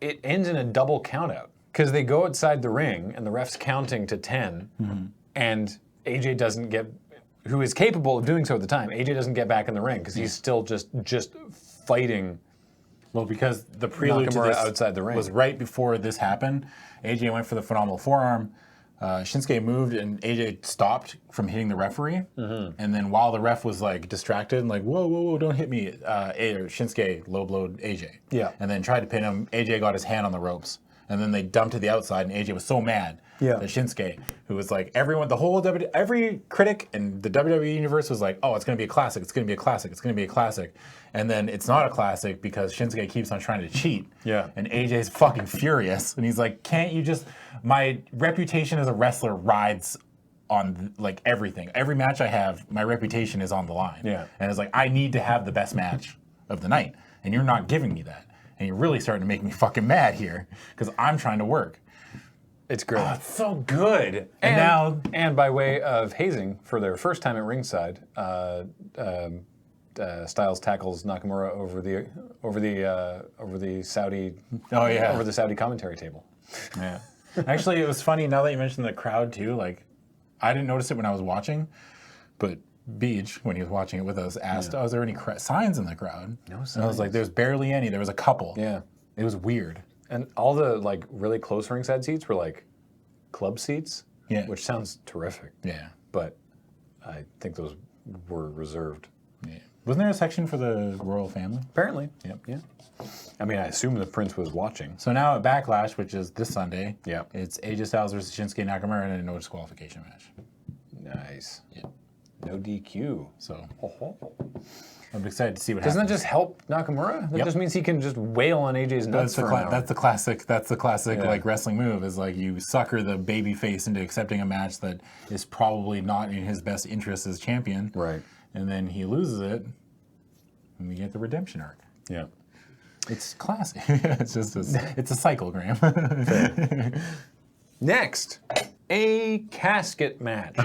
It ends in a double countout because they go outside the ring and the ref's counting to 10, and AJ doesn't get, who is capable of doing so at the time, AJ doesn't get back in the ring because he's still just fighting. Well, because the prelude to this outside the ring was right before this happened. AJ went for the phenomenal forearm. Shinsuke moved and AJ stopped from hitting the referee. And then while the ref was like distracted and like, whoa, don't hit me, Shinsuke low blowed AJ. Yeah. And then tried to pin him. AJ got his hand on the ropes. And then they dumped to the outside and AJ was so mad that Shinsuke, who was like, every critic in the WWE universe was like, oh, it's going to be a classic, it's going to be a classic, it's going to be a classic. And then it's not a classic because Shinsuke keeps on trying to cheat. Yeah. And AJ's fucking furious. And he's like, can't you just, my reputation as a wrestler rides on like everything. Every match I have, my reputation is on the line. Yeah. And it's like, I need to have the best match of the night. And you're not giving me that. And you're really starting to make me fucking mad here because I'm trying to work. It's great. Oh, it's so good. And by way of hazing, for their first time at ringside, Styles tackles Nakamura over the Saudi over the Saudi commentary table. Yeah. Actually, it was funny now that you mentioned the crowd too. Like, I didn't notice it when I was watching, but Beach, when he was watching it with us, asked, "Oh, is there any signs in the crowd?" No signs. And I was like, "There's barely any. There was a couple." Yeah. It was weird. And all the like really close ringside seats were like club seats, which sounds terrific. Yeah. But I think those were reserved. Yeah. Wasn't there a section for the royal family? Apparently. Yep. Yeah. I mean, I assume the prince was watching. So now at Backlash, which is this Sunday, Yep. it's AJ Styles versus Shinsuke Nakamura in a no disqualification match. Nice. Yep. No DQ. So Oh. I'm excited to see what Doesn't that happens. just help Nakamura? That Yep. just means he can just wail on AJ's nuts for an hour. That's the classic. That's the classic Yeah. like wrestling move. Is like you sucker the baby face into accepting a match that is probably not in his best interest as champion. Right. And then he loses it, and we get the redemption arc. Yeah. It's classic. It's just it's a cycle, Graham. Next, a casket match.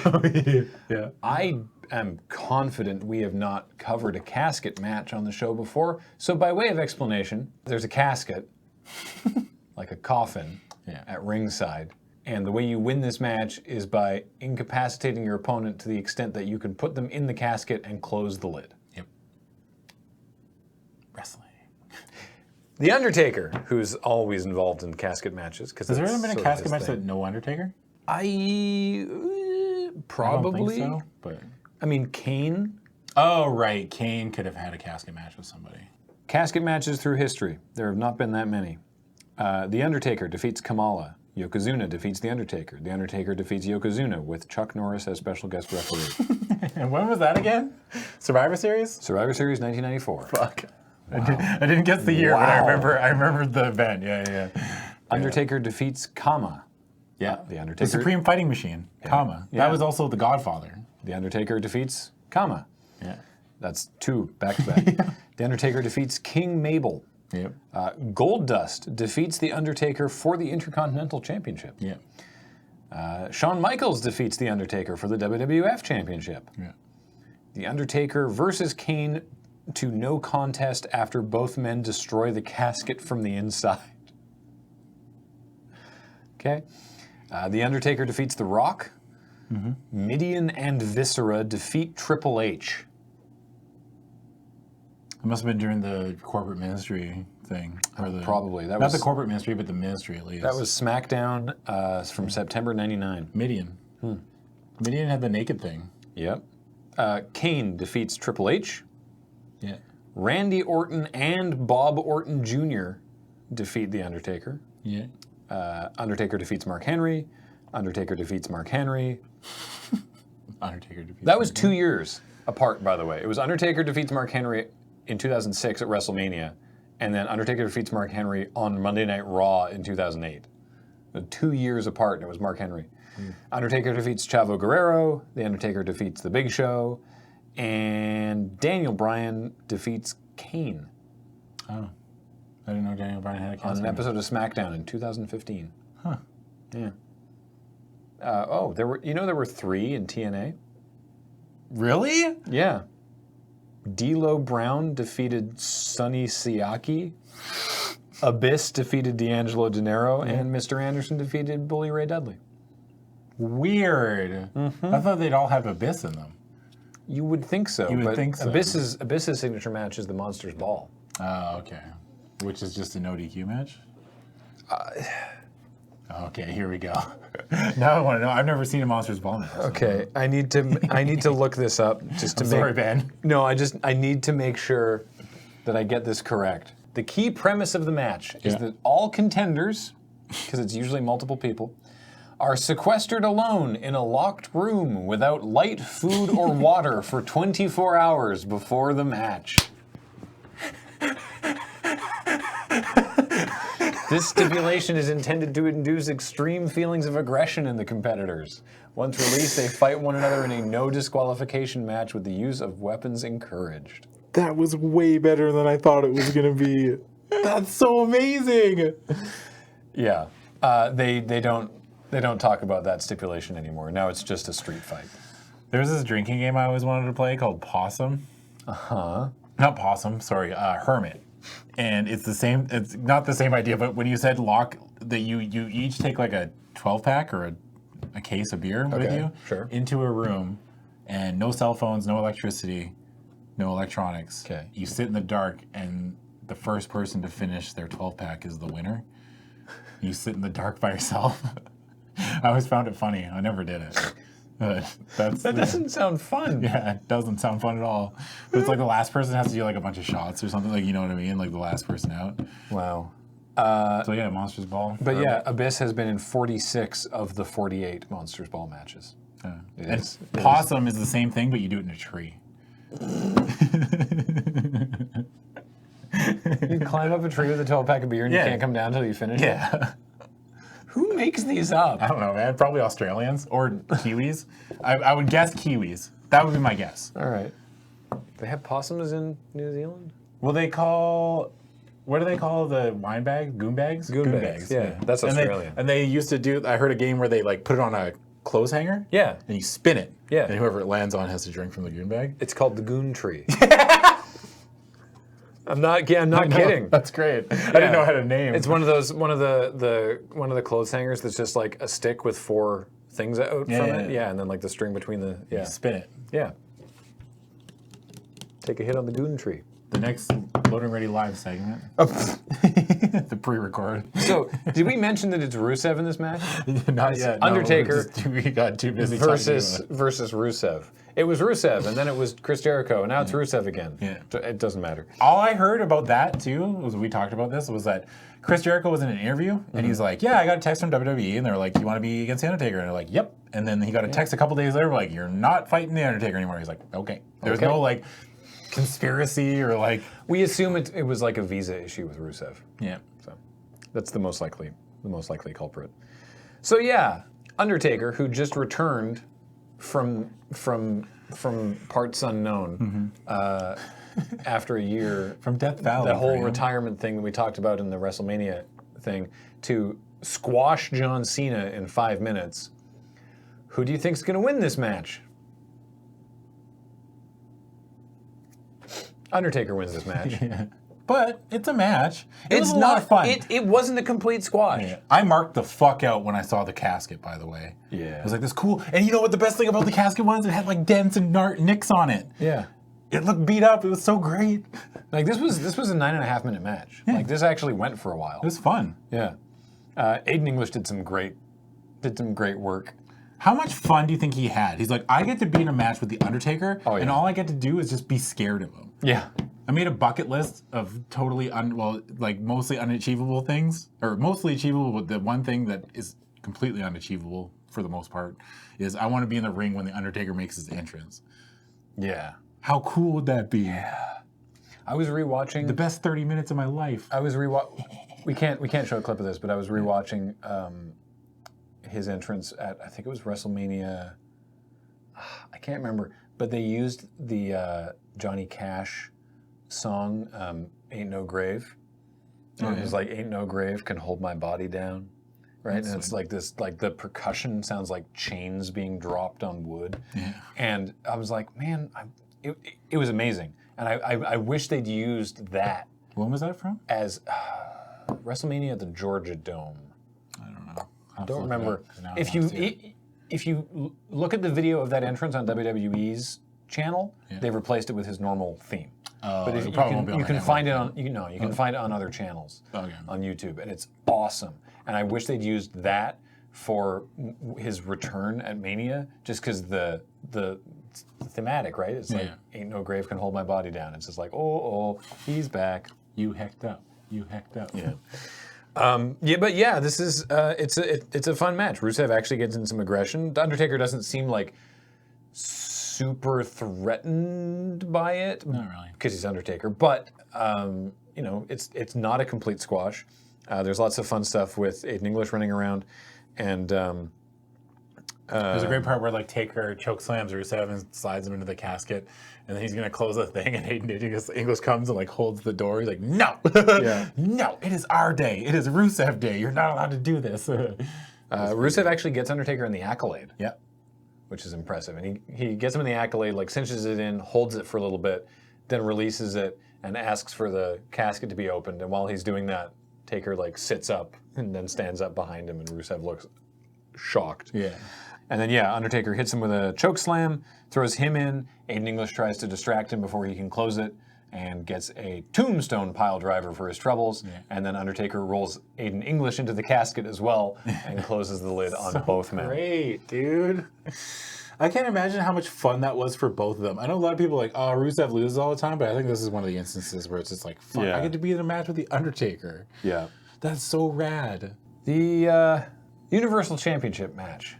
Yeah. I am confident we have not covered a casket match on the show before. So by way of explanation, there's a casket, like a coffin, Yeah. at ringside. And the way you win this match is by incapacitating your opponent to the extent that you can put them in the casket and close the lid. Yep. Wrestling. The Undertaker, who's always involved in casket matches. Has there ever been a casket match that no Undertaker? Probably. I don't think so, but I mean, Kane. oh right, Kane could have had a casket match with somebody. Casket matches through history. There have not been that many. The Undertaker defeats Kamala. Yokozuna defeats The Undertaker. The Undertaker defeats Yokozuna with Chuck Norris as special guest referee. And when was that again? Survivor Series? Survivor Series 1994. Fuck. I didn't guess the year, but Wow. I remembered the event. Yeah. Undertaker defeats Kama. Yeah. The The Undertaker. Supreme Fighting Machine. Kama. Yeah. That was also The Godfather. The Undertaker defeats Kama. Yeah. That's two back to back. The Undertaker defeats King Mabel. Yep. Goldust defeats The Undertaker for the Intercontinental Championship. Yeah. Shawn Michaels defeats The Undertaker for the WWF Championship. Yeah. The Undertaker versus Kane to no contest after both men destroy the casket from the inside. Okay. The Undertaker defeats The Rock. Midian and Viscera defeat Triple H. It must have been during the corporate ministry thing. Or the, Probably. That not was the corporate ministry, but the ministry at least. that was SmackDown from September '99. Midian. Midian had the naked thing. Yep. Kane defeats Triple H. Yeah. Randy Orton and Bob Orton Jr. defeat The Undertaker. Yeah. Undertaker defeats Mark Henry. Undertaker defeats Mark Henry. Undertaker defeats. That was 2 years apart, by the way. It was Undertaker defeats Mark Henry in 2006 at WrestleMania, and then Undertaker defeats Mark Henry on Monday Night Raw in 2008. 2 years apart, and it was Mark Henry. Undertaker defeats Chavo Guerrero. The Undertaker defeats The Big Show. And Daniel Bryan defeats Kane Oh. I didn't know Daniel Bryan had a on casket an match. episode of SmackDown in 2015. Huh. Yeah. There were 3 in TNA. Really? Yeah. D'Lo Brown defeated Sonny Siaki. Abyss defeated D'Angelo De Niro, and Mr. Anderson defeated Bully Ray Dudley. Weird. I thought they'd all have Abyss in them. You would think so. You would but think so. Abyss's signature match is the Monsters Ball. Oh, okay. Which is just a no DQ match? Okay, here we go. Now I want to know. I've never seen a Monsters Ball match. Okay, I need to look this up just to I'm make. sorry, Ben. No, I need to make sure that I get this correct. The key premise of the match is that all contenders, because it's usually multiple people, are sequestered alone in a locked room without light, food, or water for 24 hours before the match. This stipulation is intended to induce extreme feelings of aggression in the competitors. Once released, they fight one another in a no disqualification match with the use of weapons encouraged. That was way better than I thought it was going to be. That's so amazing. Yeah, they don't talk about that stipulation anymore. Now it's just a street fight. There's this drinking game I always wanted to play called Possum. Not Possum, sorry, Hermit. And it's the same, it's not the same idea, but when you said lock, that you each take like a 12-pack or a case of beer with you into a room, and no cell phones, no electricity, no electronics. Okay. You sit in the dark, and the first person to finish their 12-pack is the winner. You sit in the dark by yourself. I always found it funny. I never did it. That doesn't sound fun. Yeah, it doesn't sound fun at all. But it's like the last person has to do like a bunch of shots or something, like, you know what I mean? Like the last person out. Wow. So yeah, Monsters Ball. But yeah, Abyss has been in 46 of the 48 Monsters Ball matches. And Possum is the same thing, but you do it in a tree. You climb up a tree with a 12-pack of beer and you can't come down until you finish it? Yeah. Who makes these up? I don't know, man. Probably Australians or Kiwis. I would guess Kiwis. That would be my guess. All right. They have possums in New Zealand? Well, they call... What do they call the wine bags? Goon bags? Goon bags. Yeah, that's Australian. And they used to do... I heard a game where they like put it on a clothes hanger. Yeah. And you spin it. Yeah. And whoever it lands on has to drink from the goon bag. It's called the Goon Tree. I'm not kidding. That's great. I didn't know how to name. It's one of the clothes hangers that's just like a stick with 4 things out from it. Yeah, and then like the string between the You spin it. Yeah. Take a hit on the Goon Tree. The next Loading Ready Live segment. The pre-record. So, did we mention that it's Rusev in this match? Not yet. Undertaker We got too busy versus Rusev. It was Rusev, and then it was Chris Jericho, and now it's Rusev again. Yeah. It doesn't matter. All I heard about that, too, was we talked about this, was that Chris Jericho was in an interview, and he's like, yeah, I got a text from WWE, and they're like, you want to be against The Undertaker? And they're like, yep. And then he got a text a couple days later, like, you're not fighting The Undertaker anymore. He's like, okay. There's no, like, conspiracy or, like... We assume it was like a visa issue with Rusev. Yeah. So that's the most likely culprit. So yeah, Undertaker, who just returned from parts unknown after a year From Death Valley. the whole retirement thing that we talked about in the WrestleMania thing, to squash John Cena in 5 minutes. Who do you think's going to win this match? Undertaker wins this match. Yeah. But it's a match. It's was a lot of fun. It wasn't a complete squash. Yeah. I marked the fuck out when I saw the casket, by the way. Yeah. I was like, this is cool. And you know what the best thing about the casket was? It had like dents and nicks on it. Yeah. It looked beat up. It was so great. Like this was a 9.5 minute match. Yeah. Like this actually went for a while. It was fun. Yeah. Aiden English did some great work. How much fun do you think he had? He's like, I get to be in a match with The Undertaker, and all I get to do is just be scared of him. Yeah. I made a bucket list of totally, mostly unachievable things, or mostly achievable, but the one thing that is completely unachievable for the most part is I want to be in the ring when The Undertaker makes his entrance. Yeah. How cool would that be? Yeah. I was rewatching the best 30 minutes of my life. I was we can't show a clip of this, but I was rewatching his entrance at, I think it was WrestleMania. I can't remember, but they used the Johnny Cash song, "Ain't No Grave." And it was like, "Ain't no grave can hold my body down," right? That's and it's like this, like the percussion sounds like chains being dropped on wood. Yeah. And I was like, man, it was amazing, and I wish they'd used that. When was that from? As WrestleMania at the Georgia Dome. I don't know. I don't remember. If you look at the video of that entrance on WWE's channel, they replaced it with his normal theme. But if you can find it on find it on other channels on YouTube, and it's awesome. And I wish they'd used that for his return at Mania, just because the thematic, right? It's like, ain't no grave can hold my body down. It's just like, oh, he's back. You hecked up. Yeah. But yeah, this is it's a fun match. Rusev actually gets in some aggression. The Undertaker doesn't seem like super threatened by it. Not really, because he's Undertaker. But it's not a complete squash. There's lots of fun stuff with Aiden English running around, and there's a great part where like Taker choke slams Rusev and slides him into the casket, and then he's gonna close the thing, and Aiden English comes and like holds the door. He's like, no, no, it is our day. It is Rusev Day. You're not allowed to do this. Rusev actually gets Undertaker in the Accolade. Yeah. Which is impressive. And he gets him in the Accolade, like cinches it in, holds it for a little bit, then releases it and asks for the casket to be opened. And while he's doing that, Taker like sits up and then stands up behind him, and Rusev looks shocked. Yeah. And then Undertaker hits him with a choke slam, throws him in. Aiden English tries to distract him before he can close it, and gets a tombstone pile driver for his troubles. Yeah. And then Undertaker rolls Aiden English into the casket as well and closes the lid on both men. Great, dude. I can't imagine how much fun that was for both of them. I know a lot of people are like, oh, Rusev loses all the time, but I think this is one of the instances where it's just like, fun. Yeah. I get to be in a match with The Undertaker. Yeah. That's so rad. The Universal Championship match.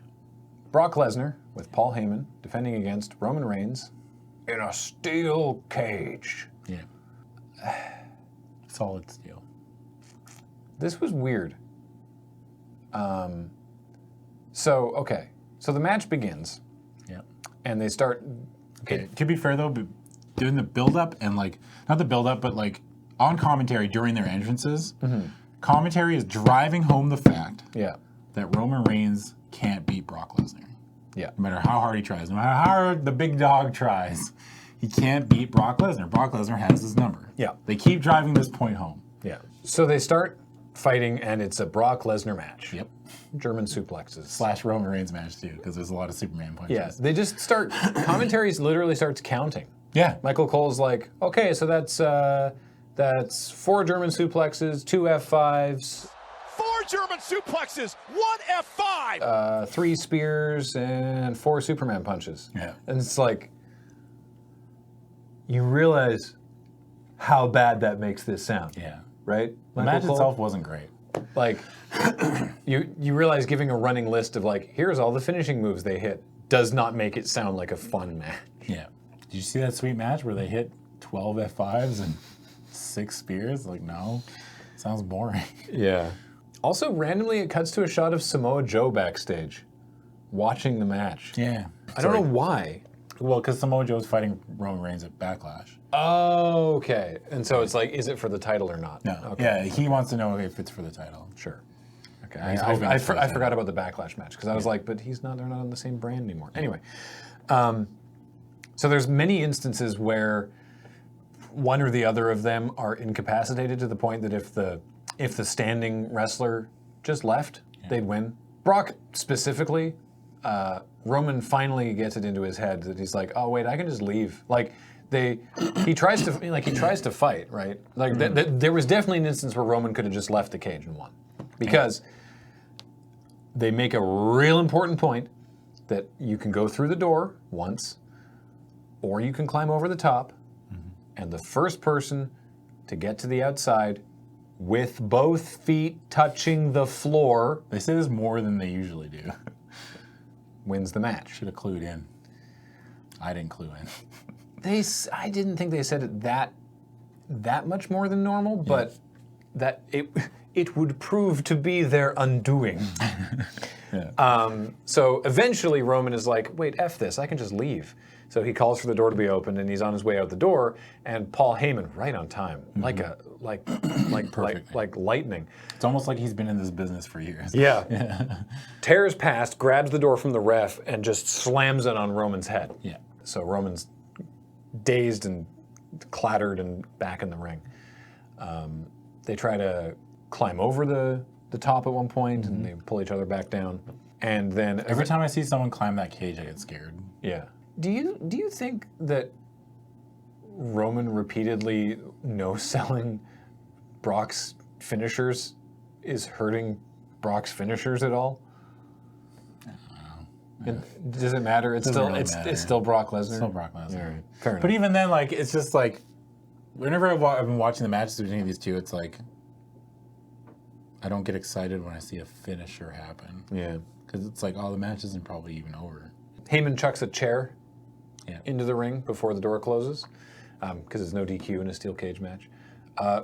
Brock Lesnar with Paul Heyman defending against Roman Reigns in a steel cage. Yeah. Solid steel. This was weird. So the match begins. Yeah. And they start. Okay. To be fair, though, doing the build-up and, like, not the build-up, but, like, on commentary during their entrances, commentary is driving home the fact that Roman Reigns can't beat Brock Lesnar. Yeah. No matter how hard he tries, no matter how hard the big dog tries, he can't beat Brock Lesnar. Brock Lesnar has his number. Yeah. They keep driving this point home. Yeah. So they start fighting, and it's a Brock Lesnar match. Yep. German suplexes. / Roman Reigns match, too, because there's a lot of Superman punches. Yeah. They just start, commentaries literally starts counting. Yeah. Michael Cole's like, okay, so that's 4 German suplexes, 2 F5s. 4 German suplexes, 1 F5. 3 spears, and 4 Superman punches. Yeah. And it's like, you realize how bad that makes this sound. Yeah. Right? The Michael match Cole? itself wasn't great. Like, you realize giving a running list of, like, here's all the finishing moves they hit does not make it sound like a fun match. Yeah. Did you see that sweet match where they hit 12 F5s and 6 spears? Like, no. Sounds boring. Yeah. Also, randomly, it cuts to a shot of Samoa Joe backstage watching the match. Yeah. I don't know why. Well, because Samoa Joe's fighting Roman Reigns at Backlash. Oh, okay. And so it's like, is it for the title or not? No. Okay. Yeah, he wants to know if it's for the title. Sure. Okay. He's hoping I it's for the title. forgot about the Backlash match because I was like, but they're not on the same brand anymore. Anyway, so there's many instances where one or the other of them are incapacitated to the point that if the standing wrestler just left, they'd win. Brock specifically, Roman finally gets it into his head that he's like, oh wait, I can just leave. Like he tries to fight, right? Like there was definitely an instance where Roman could have just left the cage and won, because they make a real important point that you can go through the door once, or you can climb over the top, and the first person to get to the outside with both feet touching the floor They say this more than they usually do. wins the match. Should have clued in. I didn't clue in. I didn't think they said it that much more than normal, but that it would prove to be their undoing. So eventually Roman is like, wait, F this, I can just leave. So he calls for the door to be opened, and he's on his way out the door, and Paul Heyman, right on time, like lightning. It's almost like he's been in this business for years. Yeah. Tears past, grabs the door from the ref, and just slams it on Roman's head. Yeah. So Roman's dazed and clattered and back in the ring. They try to climb over the top at one point, and they pull each other back down. And then Every time I see someone climb that cage, I get scared. Yeah. Do you think that Roman repeatedly no-selling Brock's finishers is hurting Brock's finishers at all? Does it matter? It's Doesn't still really it's matter. it's still Brock Lesnar. Still Brock Lesnar. All right. Fair enough. But even then, like, it's just like, whenever I've been watching the matches between these two, it's like, I don't get excited when I see a finisher happen. Yeah. Because it's like, oh, the match isn't probably even over. Heyman chucks a chair Yeah. into the ring before the door closes, because there's no DQ in a steel cage match.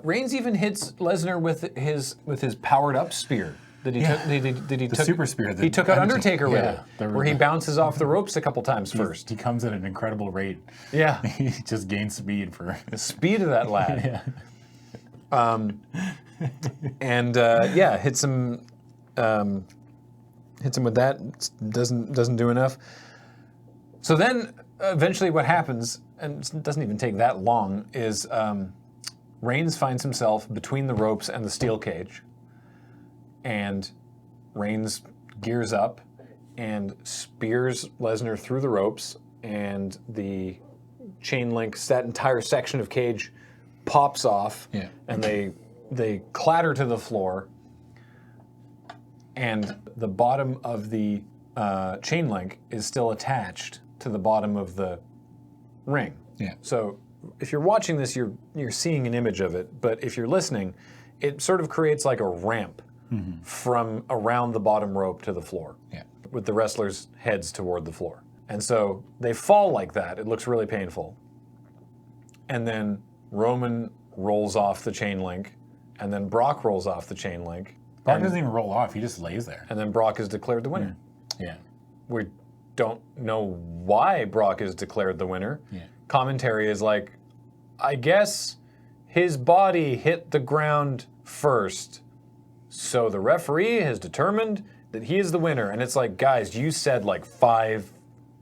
Reigns even hits Lesnar with his powered up spear that he took. The super spear. He took out Undertaker with Yeah, it, where he bounces off the ropes a couple times first. He comes at an incredible rate. Yeah, He just gains speed for. the speed of that lad. Yeah. Hits him. Hits him with that. Doesn't do enough. So then, eventually, what happens, and it doesn't even take that long, is Reigns finds himself between the ropes and the steel cage, and Reigns gears up and spears Lesnar through the ropes, and the chain link, that entire section of cage pops off, and they clatter to the floor, and the bottom of the chain link is still attached to the bottom of the ring. Yeah. So if you're watching this, you're seeing an image of it, but if you're listening, it sort of creates like a ramp from around the bottom rope to the floor, with the wrestlers' heads toward the floor. And so they fall like that. It looks really painful. And then Roman rolls off the chain link, and then Brock rolls off the chain link. Brock doesn't even roll off. He just lays there. And then Brock is declared the winner. Yeah. We don't know why Brock is declared the winner. Yeah. Commentary is like, I guess his body hit the ground first, so the referee has determined that he is the winner. And it's like, guys, you said like 5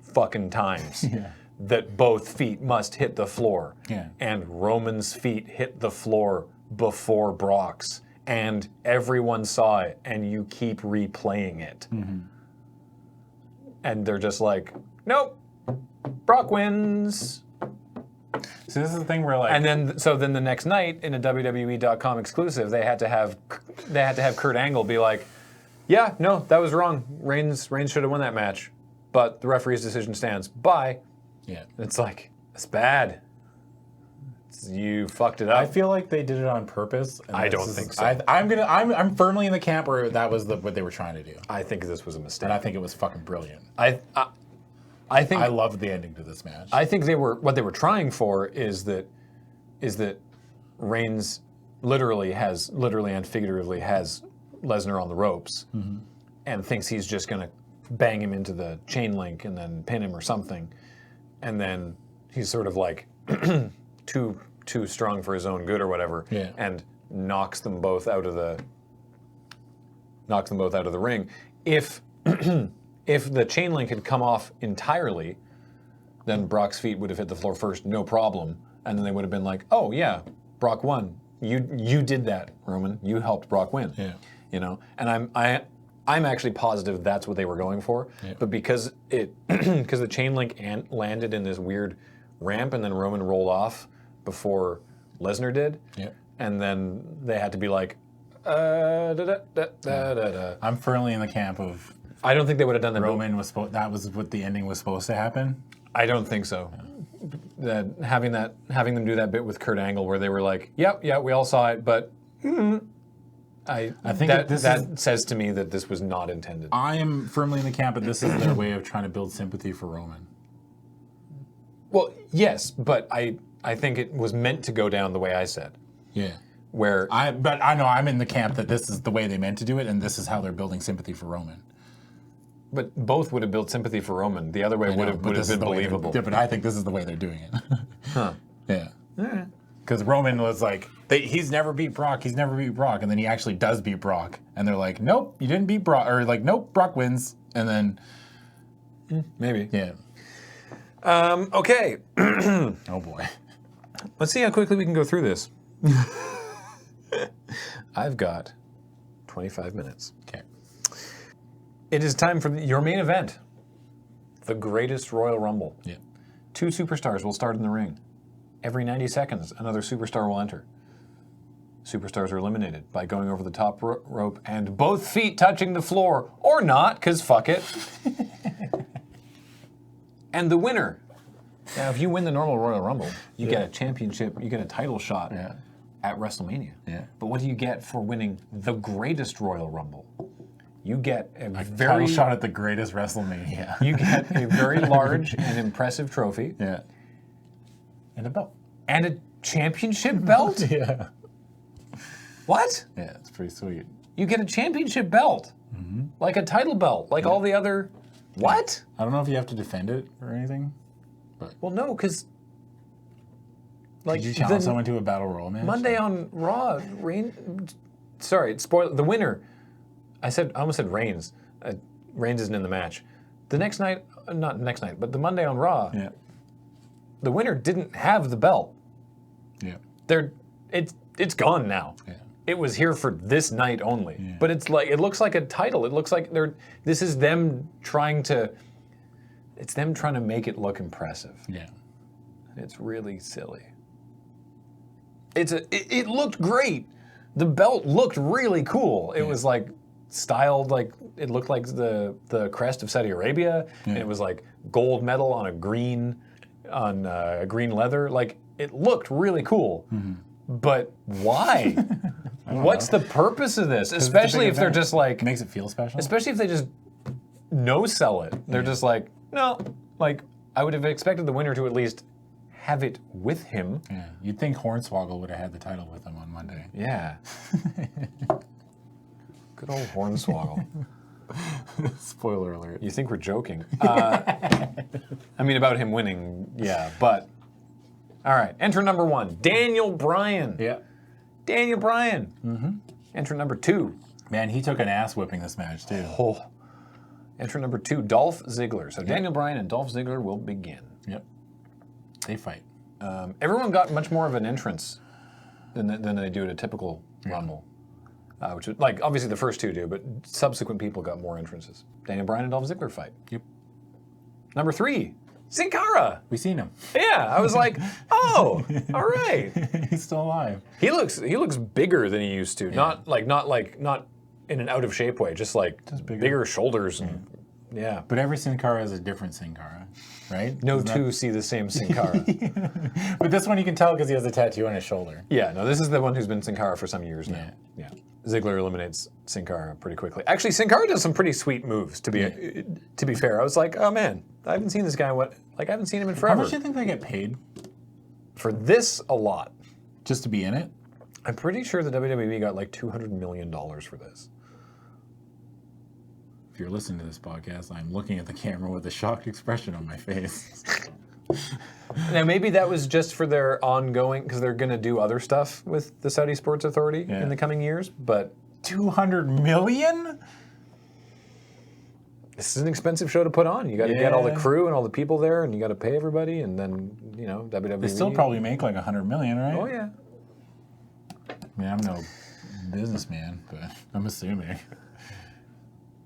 fucking times that both feet must hit the floor. Yeah. And Roman's feet hit the floor before Brock's. And everyone saw it, and you keep replaying it. And they're just like, nope, Brock wins. So this is the thing where like, And then the next night in a WWE.com exclusive, they had to have Kurt Angle be like, yeah, no, that was wrong. Reigns should have won that match, but the referee's decision stands. Bye. yeah. And it's like, that's bad. You fucked it up. I feel like they did it on purpose. And I this don't is- think so. I'm firmly in the camp where that was what they were trying to do, I think this was a mistake. and I think it was fucking brilliant. I think I loved the ending to this match. I think what they were trying for is that Reigns literally and figuratively has Lesnar on the ropes and thinks he's just gonna bang him into the chain link and then pin him or something, and then he's sort of like too strong for his own good or whatever, and knocks them both out of the ring. If the chain link had come off entirely, then Brock's feet would have hit the floor first, no problem. And then they would have been like, oh yeah, Brock won. You did that, Roman. You helped Brock win. Yeah. You know? And I'm actually positive that's what they were going for. Yeah. But because the chain link landed in this weird ramp and then Roman rolled off before Lesnar did, and then they had to be like, I'm firmly in the camp of I don't think they would have done that. Roman was that was what the ending was supposed to happen. I don't think so. That having them do that bit with Kurt Angle where they were like, "Yep, yeah, we all saw it," but I think that says to me that this was not intended. I am firmly in the camp that this is their way of trying to build sympathy for Roman. Well, yes, but I think it was meant to go down the way I said. Yeah. Where But I know I'm in the camp that this is the way they meant to do it, and this is how they're building sympathy for Roman. But both would have built sympathy for Roman. The other way would have been believable. Yeah, but I think this is the way they're doing it. Huh. Yeah. Because Roman was like, he's never beat Brock, and then he actually does beat Brock, and they're like, nope, you didn't beat Brock, or like, nope, Brock wins, and then Maybe. yeah. Okay. Oh boy. Let's see how quickly we can go through this. I've got 25 minutes. Okay. It is time for your main event, the greatest Royal Rumble. Yeah. 2 superstars will start in the ring. Every 90 seconds, another superstar will enter. Superstars are eliminated by going over the top rope and both feet touching the floor, or not, because fuck it. And the winner. Now, if you win the normal Royal Rumble, you get a championship, you get a title shot at WrestleMania. Yeah. But what do you get for winning the greatest Royal Rumble? You get a Title very shot at the greatest WrestleMania. you get a very large and impressive trophy Yeah. And a belt. and a championship belt. Yeah. What? Yeah, it's pretty sweet. You get a championship belt, like a title belt, like all the other. What? I don't know if you have to defend it or anything. Well, no, because like Did you challenge someone to a battle royal match? Monday on Raw, spoil the winner. I almost said Reigns. Reigns isn't in the match. The next night, not next night, but the Monday on Raw, Yeah. the winner didn't have the belt. Yeah. It's gone now. Yeah. It was here for this night only. But it looks like a title. It looks like this is them trying to make it look impressive. Yeah. It's really silly. It looked great. The belt looked really cool. It was like styled like it looked like the crest of Saudi Arabia, and it was like gold metal on a green leather. Like it looked really cool, but why? What's the purpose of this? Especially if they're just like makes it feel special. Especially if they just no sell it. They're just like no. Like I would have expected the winner to at least have it with him. Yeah, you'd think Hornswoggle would have had the title with him on Monday. Yeah. Good old Hornswoggle. Spoiler alert. You think we're joking. I mean, about him winning, yeah, but... All right, entrant number 1, Daniel Bryan. Yeah. Daniel Bryan. Entrant number 2. Man, he took an ass whipping this match, too. Oh. Entrant number 2, Dolph Ziggler. So Daniel Bryan and Dolph Ziggler will begin. Yep. They fight. Everyone got much more of an entrance than they do at a typical Rumble. Which is, like, obviously the first 2 do, but subsequent people got more entrances. Daniel Bryan and Dolph Ziggler fight. Yep. Number 3, Sin Cara. We seen him. Yeah, I was like, oh, all right. He's still alive. He looks bigger than he used to. Yeah. Not in an out of shape way. Just bigger shoulders and yeah. But every Sin Cara is a different Sin Cara, right? No two see the same Sin Cara. But this one you can tell because he has a tattoo on his shoulder. Yeah, no, this is the one who's been Sin Cara for some years now. Yeah. Ziggler eliminates Sin Cara pretty quickly. Actually, Sin Cara does some pretty sweet moves. To be fair, I was like, oh man, I haven't seen this guy. I haven't seen him in forever. How much do you think they get paid for this? A lot. Just to be in it? I'm pretty sure the WWE got like $200 million for this. If you're listening to this podcast, I'm looking at the camera with a shocked expression on my face. Now, maybe that was just for their ongoing, because they're going to do other stuff with the Saudi Sports Authority in the coming years, but... $200 million? This is an expensive show to put on. You got to get all the crew and all the people there, and you got to pay everybody, and then, WWE... They still probably make like $100 million, right? Oh, yeah. I mean, I'm no businessman, but I'm assuming.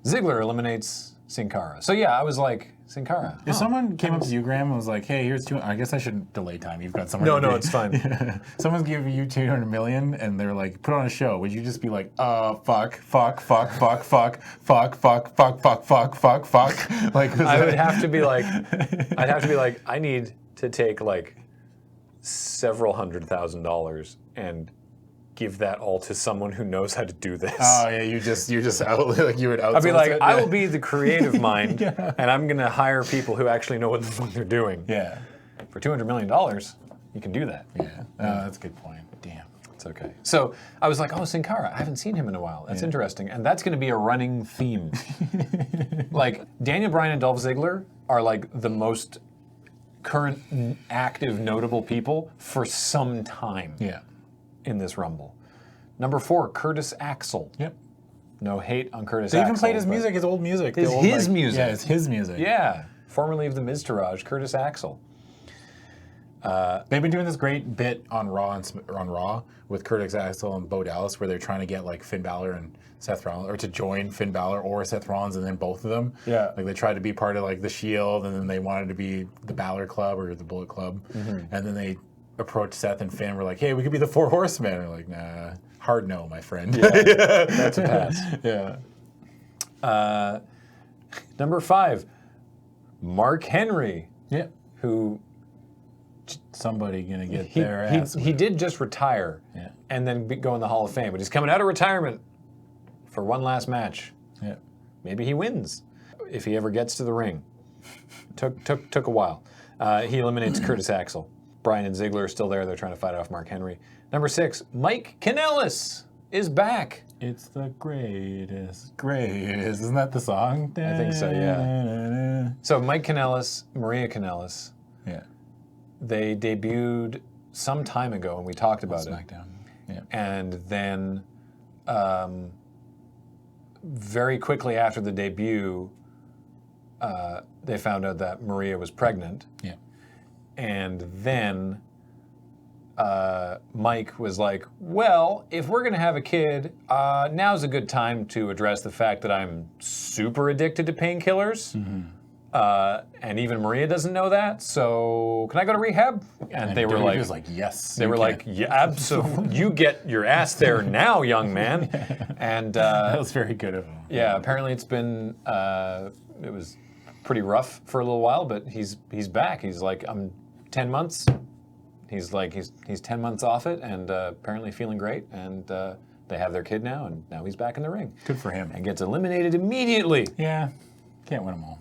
Ziggler eliminates Sin Cara. So, yeah, I was like, Sin Cara. If someone came up to you, Graham, and was like, hey, here's I guess I shouldn't delay time. You've got someone. No, it's fine. Someone's giving you $200 million, and they're like, put on a show. Would you just be like, fuck. Like, I would have to be like, I need to take like several $100,000 and give that all to someone who knows how to do this. Oh yeah, you just out like you would outsource I'd be like, it. I will be the creative mind, and I'm gonna hire people who actually know what the fuck they're doing. Yeah. For $200 million, you can do that. Yeah. That's a good point. Damn. It's okay. So I was like, oh, Sin Cara, I haven't seen him in a while. That's interesting, and that's gonna be a running theme. Like Daniel Bryan and Dolph Ziggler are like the most current, active, notable people for some time. Yeah. In this Rumble. Number 4, Curtis Axel. Yep. No hate on Curtis They Axel. even played his music, his old music. His music. Yeah, it's his music. Yeah. Formerly of the Miztourage, Curtis Axel. They've been doing this great bit on Raw with Curtis Axel and Bo Dallas where they're trying to get like Finn Balor and Seth Rollins, or to join Finn Balor or Seth Rollins and then both of them. Yeah. Like they tried to be part of like the Shield, and then they wanted to be the Balor Club or the Bullet Club. And then they approached Seth and Finn, were like, hey, we could be the 4 Horsemen. And they're like, nah, hard no, my friend. Yeah, that's a pass. Yeah. Number 5, Mark Henry. Yeah. Who... Somebody gonna get their ass. He did just retire and then go in the Hall of Fame, but he's coming out of retirement for one last match. Yeah. Maybe he wins if he ever gets to the ring. Took a while. He eliminates Curtis Axel. Bryan and Ziggler are still there. They're trying to fight off Mark Henry. Number 6, Mike Kanellis is back. It's the greatest. Isn't that the song? I think so, yeah. So Mike Kanellis, Maria Kanellis. Yeah. They debuted some time ago, and we talked about SmackDown. Yeah. And then very quickly after the debut, they found out that Maria was pregnant. Yeah. And then Mike was like, well, if we're going to have a kid, now's a good time to address the fact that I'm super addicted to painkillers. And even Maria doesn't know that, so can I go to rehab? And they were like, yes. They were like, yeah, absolutely. You get your ass there now, young man. And that was very good of him. yeah, apparently it's been it was pretty rough for a little while, but he's back. He's like, I'm 10 months. He's 10 months off it, and apparently feeling great. And they have their kid now, and now he's back in the ring. Good for him. And gets eliminated immediately. Yeah, can't win them all.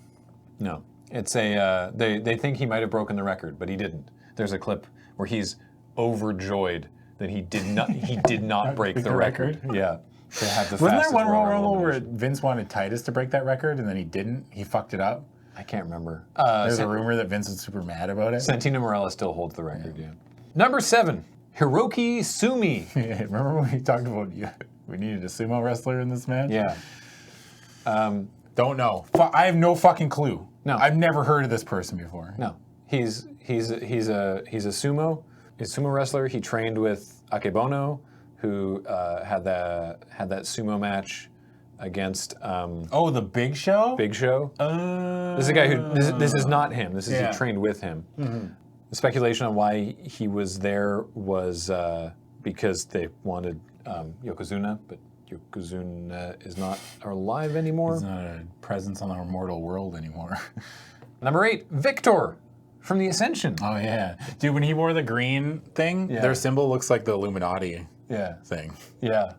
No, it's a. They think he might have broken the record, but he didn't. There's a clip where he's overjoyed that he did not break the record. Yeah, to have the Wasn't there fastest one Royal Royal Rumble where elimination. Vince wanted Titus to break that record and then he didn't? He fucked it up. I can't remember. There's a rumor that Vince was super mad about it. Santino Marella still holds the record. Yeah. Number 7, Hiroki Sumi. Yeah, remember when we talked about we needed a sumo wrestler in this match? Yeah. Don't know. I have no fucking clue. No. I've never heard of this person before. No, he's a sumo. He's a sumo wrestler. He trained with Akebono, who had that sumo match against The Big Show? Big Show. This is a guy who this is not him. This is Yeah. he trained with him. Mm-hmm. The speculation on why he was there was because they wanted Yokozuna, but Yokozuna is not alive anymore. He's not a presence on our mortal world anymore. Number 8, Victor from the Ascension. Oh, yeah. Dude, when he wore the green thing, Yeah. their symbol looks like the Illuminati Yeah. thing. Yeah.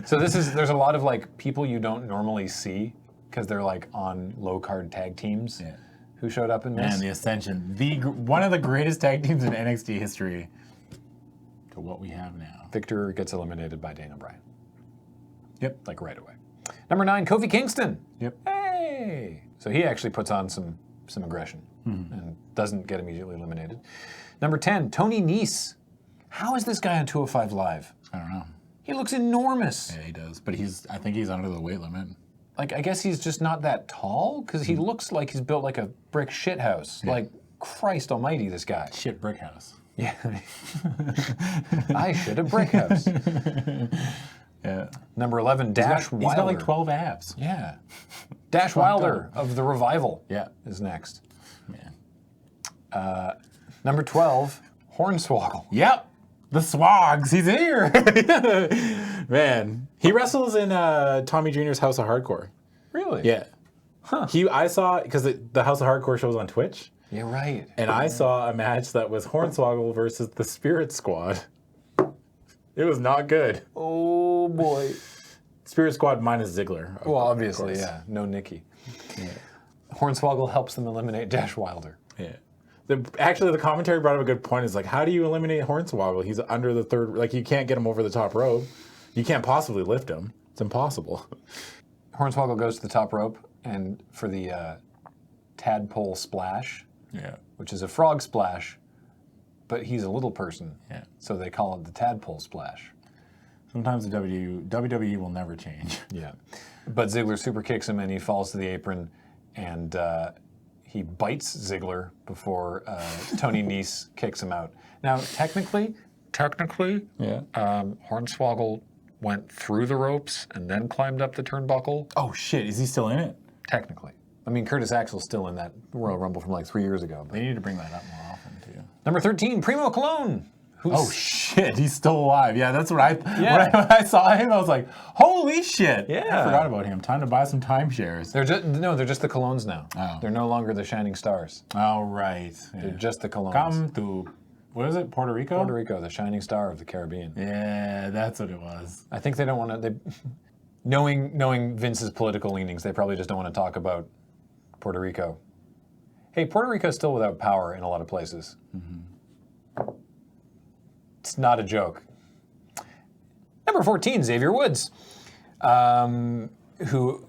So there's a lot of like people you don't normally see because they're like on low card tag teams Yeah. who showed up in this. And the Ascension, one of the greatest tag teams in NXT history to what we have now. Victor gets eliminated by Daniel Bryan. Yep. Like right away. Number 9, Kofi Kingston. Yep. Hey. So he actually puts on some aggression and doesn't get immediately eliminated. Number 10, Tony Nese. How is this guy on 205 Live? I don't know. He looks enormous. Yeah, he does. But I think he's under the weight limit. Like, I guess he's just not that tall because he looks like he's built like a brick shit house. Yeah. Like, Christ almighty, this guy. Shit brick house. Yeah. I shit a brick house. Yeah. Number 11, Dash Wilder. He's got like 12 abs. Yeah. Dash Wilder of the Revival Yeah. is next. Man. Number 12, Hornswoggle. Yep. The Swogs. He's here. Man. He wrestles in Tommy Jr.'s House of Hardcore. Really? Yeah. Huh. I saw, because the House of Hardcore shows on Twitch. Yeah, right. And I saw a match that was Hornswoggle versus the Spirit Squad. It was not good. Oh, boy. Spirit Squad minus Ziggler. Well, obviously, yeah. No Nikki. Yeah. Hornswoggle helps them eliminate Dash Wilder. Yeah. Actually, the commentary brought up a good point. It's like, how do you eliminate Hornswoggle? He's under the third. Like, you can't get him over the top rope. You can't possibly lift him. It's impossible. Hornswoggle goes to the top rope, and for the tadpole splash, Yeah. which is a frog splash, but he's a little person. Yeah. So they call it the tadpole splash. Sometimes the WWE will never change. Yeah. But Ziggler super kicks him, and he falls to the apron, and he bites Ziggler before Tony Nese kicks him out. Now, technically, Yeah. Hornswoggle went through the ropes and then climbed up the turnbuckle. Oh, shit. Is he still in it? Technically. I mean, Curtis Axel's still in that Royal Rumble from like 3 years ago. But. They need to bring that up more often, too. Number 13, Primo Cologne. Oh, shit. He's still alive. Yeah, that's what when I saw him, I was like, holy shit. Yeah. I forgot about him. Time to buy some timeshares. They're just the Colognes now. Oh. They're no longer the Shining Stars. Oh, right. Yeah. They're just the Colognes. Come to, what is it, Puerto Rico? Puerto Rico, the Shining Star of the Caribbean. Yeah, that's what it was. I think they don't want to. Knowing Vince's political leanings, they probably just don't want to talk about Puerto Rico. Hey, Puerto Rico's still without power in a lot of places. Mm-hmm. It's not a joke. Number 14, Xavier Woods, who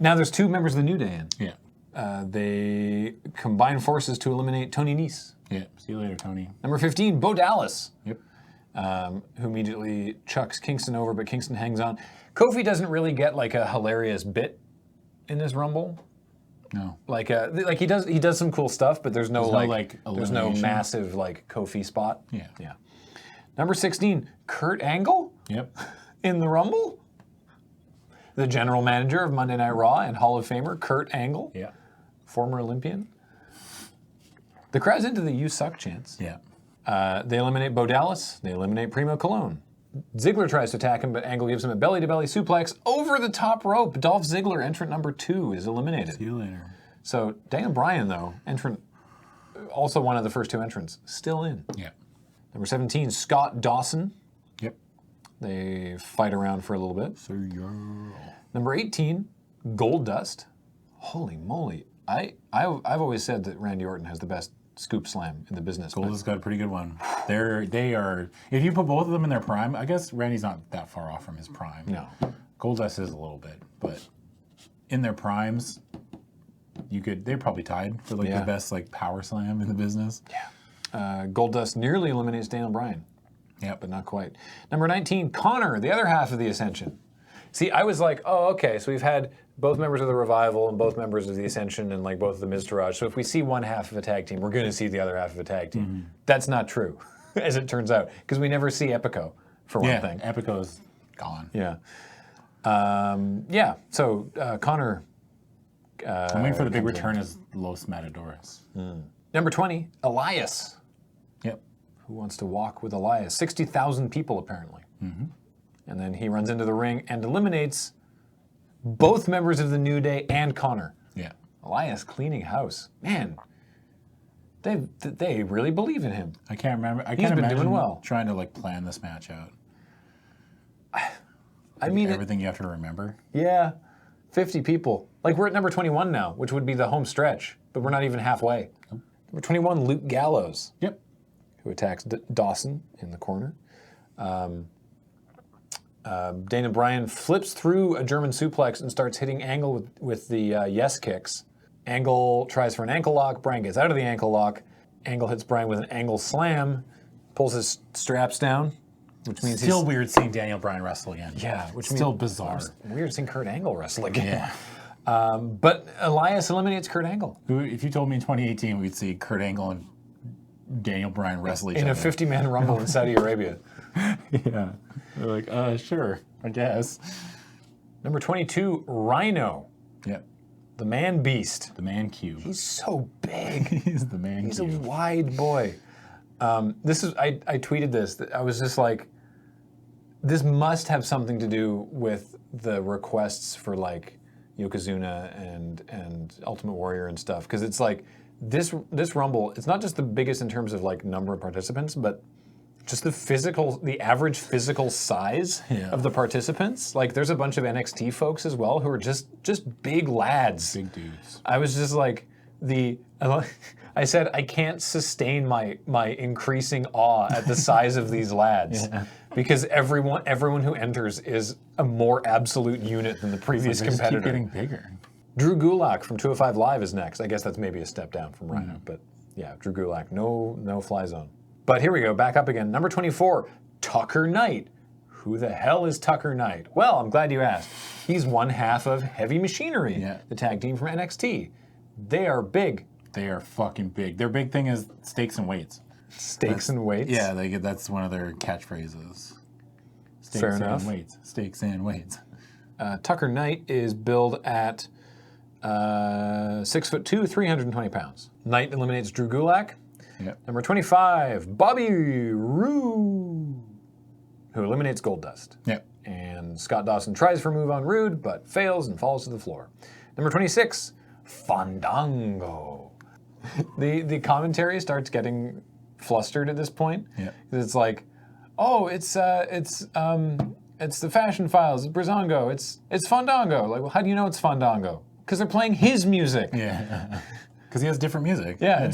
now there's 2 members of the New Day in. Yeah. They combine forces to eliminate Tony Nese. Yeah. See you later, Tony. Number 15, Bo Dallas. Yep. Who immediately chucks Kingston over, but Kingston hangs on. Kofi doesn't really get like a hilarious bit in this Rumble. No. Like he does some cool stuff, but there's no there's no elimination. massive like Kofi spot. Yeah. Yeah. Number 16, Kurt Angle Yep. in the Rumble. The general manager of Monday Night Raw and Hall of Famer Kurt Angle. Yeah. former Olympian. The crowd's into the "You Suck" chants. Yeah. They eliminate Bo Dallas. They eliminate Primo Cologne. Ziggler tries to attack him, but Angle gives him a belly-to-belly suplex over the top rope. Dolph Ziggler, entrant number 2, is eliminated. See you later. So Daniel Bryan, though, entrant, also one of the first 2 entrants, still in. Yeah. Number 17, Scott Dawson. Yep. They fight around for a little bit. So you're... Number 18, Goldust. Holy moly. I've always said that Randy Orton has the best scoop slam in the business. Goldust got a pretty good one. They are. If you put both of them in their prime, I guess Randy's not that far off from his prime. No. Goldust is a little bit, but in their primes, they're probably tied for like the best like power slam in the business. Yeah. Goldust nearly eliminates Daniel Bryan. Yeah, But not quite. Number 19, Connor, the other half of the Ascension. See, I was like, oh, okay, so we've had both members of the Revival and both members of the Ascension and like both of the Miztourage. So if we see one half of a tag team, we're going to see the other half of a tag team. Mm-hmm. That's not true, as it turns out, because we never see Epico, for one thing. Yeah, Epico's gone. Yeah. So Connor... I'm waiting for the big return as Los Matadores. Number 20, Elias. Yep. Who wants to walk with Elias? 60,000 people, apparently. Mm-hmm. And then he runs into the ring and eliminates both members of the New Day and Connor. Yeah. Elias cleaning house. Man, they really believe in him. I can't remember. I He's can't been imagine doing well. trying to like plan this match out. I mean, everything you have to remember. Yeah, 50 people. Like we're at number 21 now, which would be the home stretch, but we're not even halfway. Nope. Number 21, Luke Gallows. Yep. Who attacks Dawson in the corner. Daniel Bryan flips through a German suplex and starts hitting Angle with the yes kicks. Angle tries for an ankle lock. Bryan gets out of the ankle lock. Angle hits Bryan with an angle slam, pulls his straps down, which means still weird seeing Daniel Bryan wrestle again. Yeah, which still means bizarre. Weird seeing Kurt Angle wrestle again. Yeah. But Elias eliminates Kurt Angle. If you told me in 2018 we'd see Kurt Angle and Daniel Bryan wrestle each other. In a 50-man rumble in Saudi Arabia. Yeah. They're like, sure, I guess. Number 22, Rhino. Yep. The man beast. The man cube. He's so big. He's the man He's cube. a wide boy. I tweeted this. I was just like, this must have something to do with the requests for like Yokozuna and Ultimate Warrior and stuff. Because it's like, this Rumble, it's not just the biggest in terms of like number of participants, but just the average physical size of the participants. Like there's a bunch of NXT folks as well who are just big lads. Big dudes. I was just like, I said, I can't sustain my increasing awe at the size of these lads. Yeah. Because everyone who enters is a more absolute unit than the previous competitor. Keep getting bigger. Drew Gulak from 205 Live is next. I guess that's maybe a step down from Rhino, but yeah, Drew Gulak, no fly zone. But here we go, back up again. Number 24, Tucker Knight. Who the hell is Tucker Knight? Well, I'm glad you asked. He's one half of Heavy Machinery, the tag team from NXT. They are big. They are fucking big. Their big thing is stakes and weights. Stakes and weights? Yeah, that's one of their catchphrases. Stakes Fair enough. And weights. Stakes and weights. Tucker Knight is billed at 6'2", 320 pounds. Knight eliminates Drew Gulak. Yep. Number 25, Bobby Roode, who eliminates Goldust. Yep. And Scott Dawson tries for a move on Roode, but fails and falls to the floor. Number 26, Fandango. The commentary starts getting flustered at this point. Yeah. It's like, oh, it's the Fashion Files, it's Brizongo, it's Fandango. Like, well, how do you know it's Fandango? Because they're playing his music. Yeah. Because he has different music. Yeah,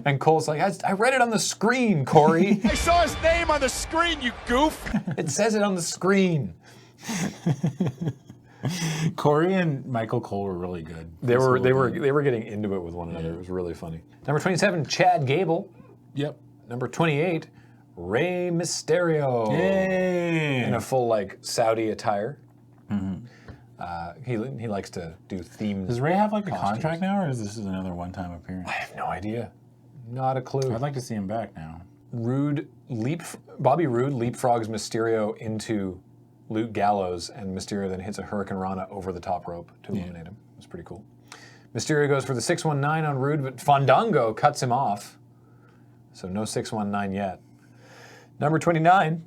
and Cole's like, I read it on the screen, Corey. I saw his name on the screen, you goof. It says it on the screen. Corey and Michael Cole were really good. They were getting into it with one another. It was really funny. Number 27, Chad Gable. Yep. Number 28, Rey Mysterio. Yay! In a full like Saudi attire. Mm-hmm. He likes to do themed. Does Ray have like costumes. a contract now, or is this another one-time appearance? I have no idea. Not a clue. I'd like to see him back now. Bobby Roode leapfrogs Mysterio into Luke Gallows, and Mysterio then hits a Hurricane Rana over the top rope to eliminate him. It was pretty cool. Mysterio goes for the 619 on Rude, but Fandango cuts him off. So no 619 yet. Number 29,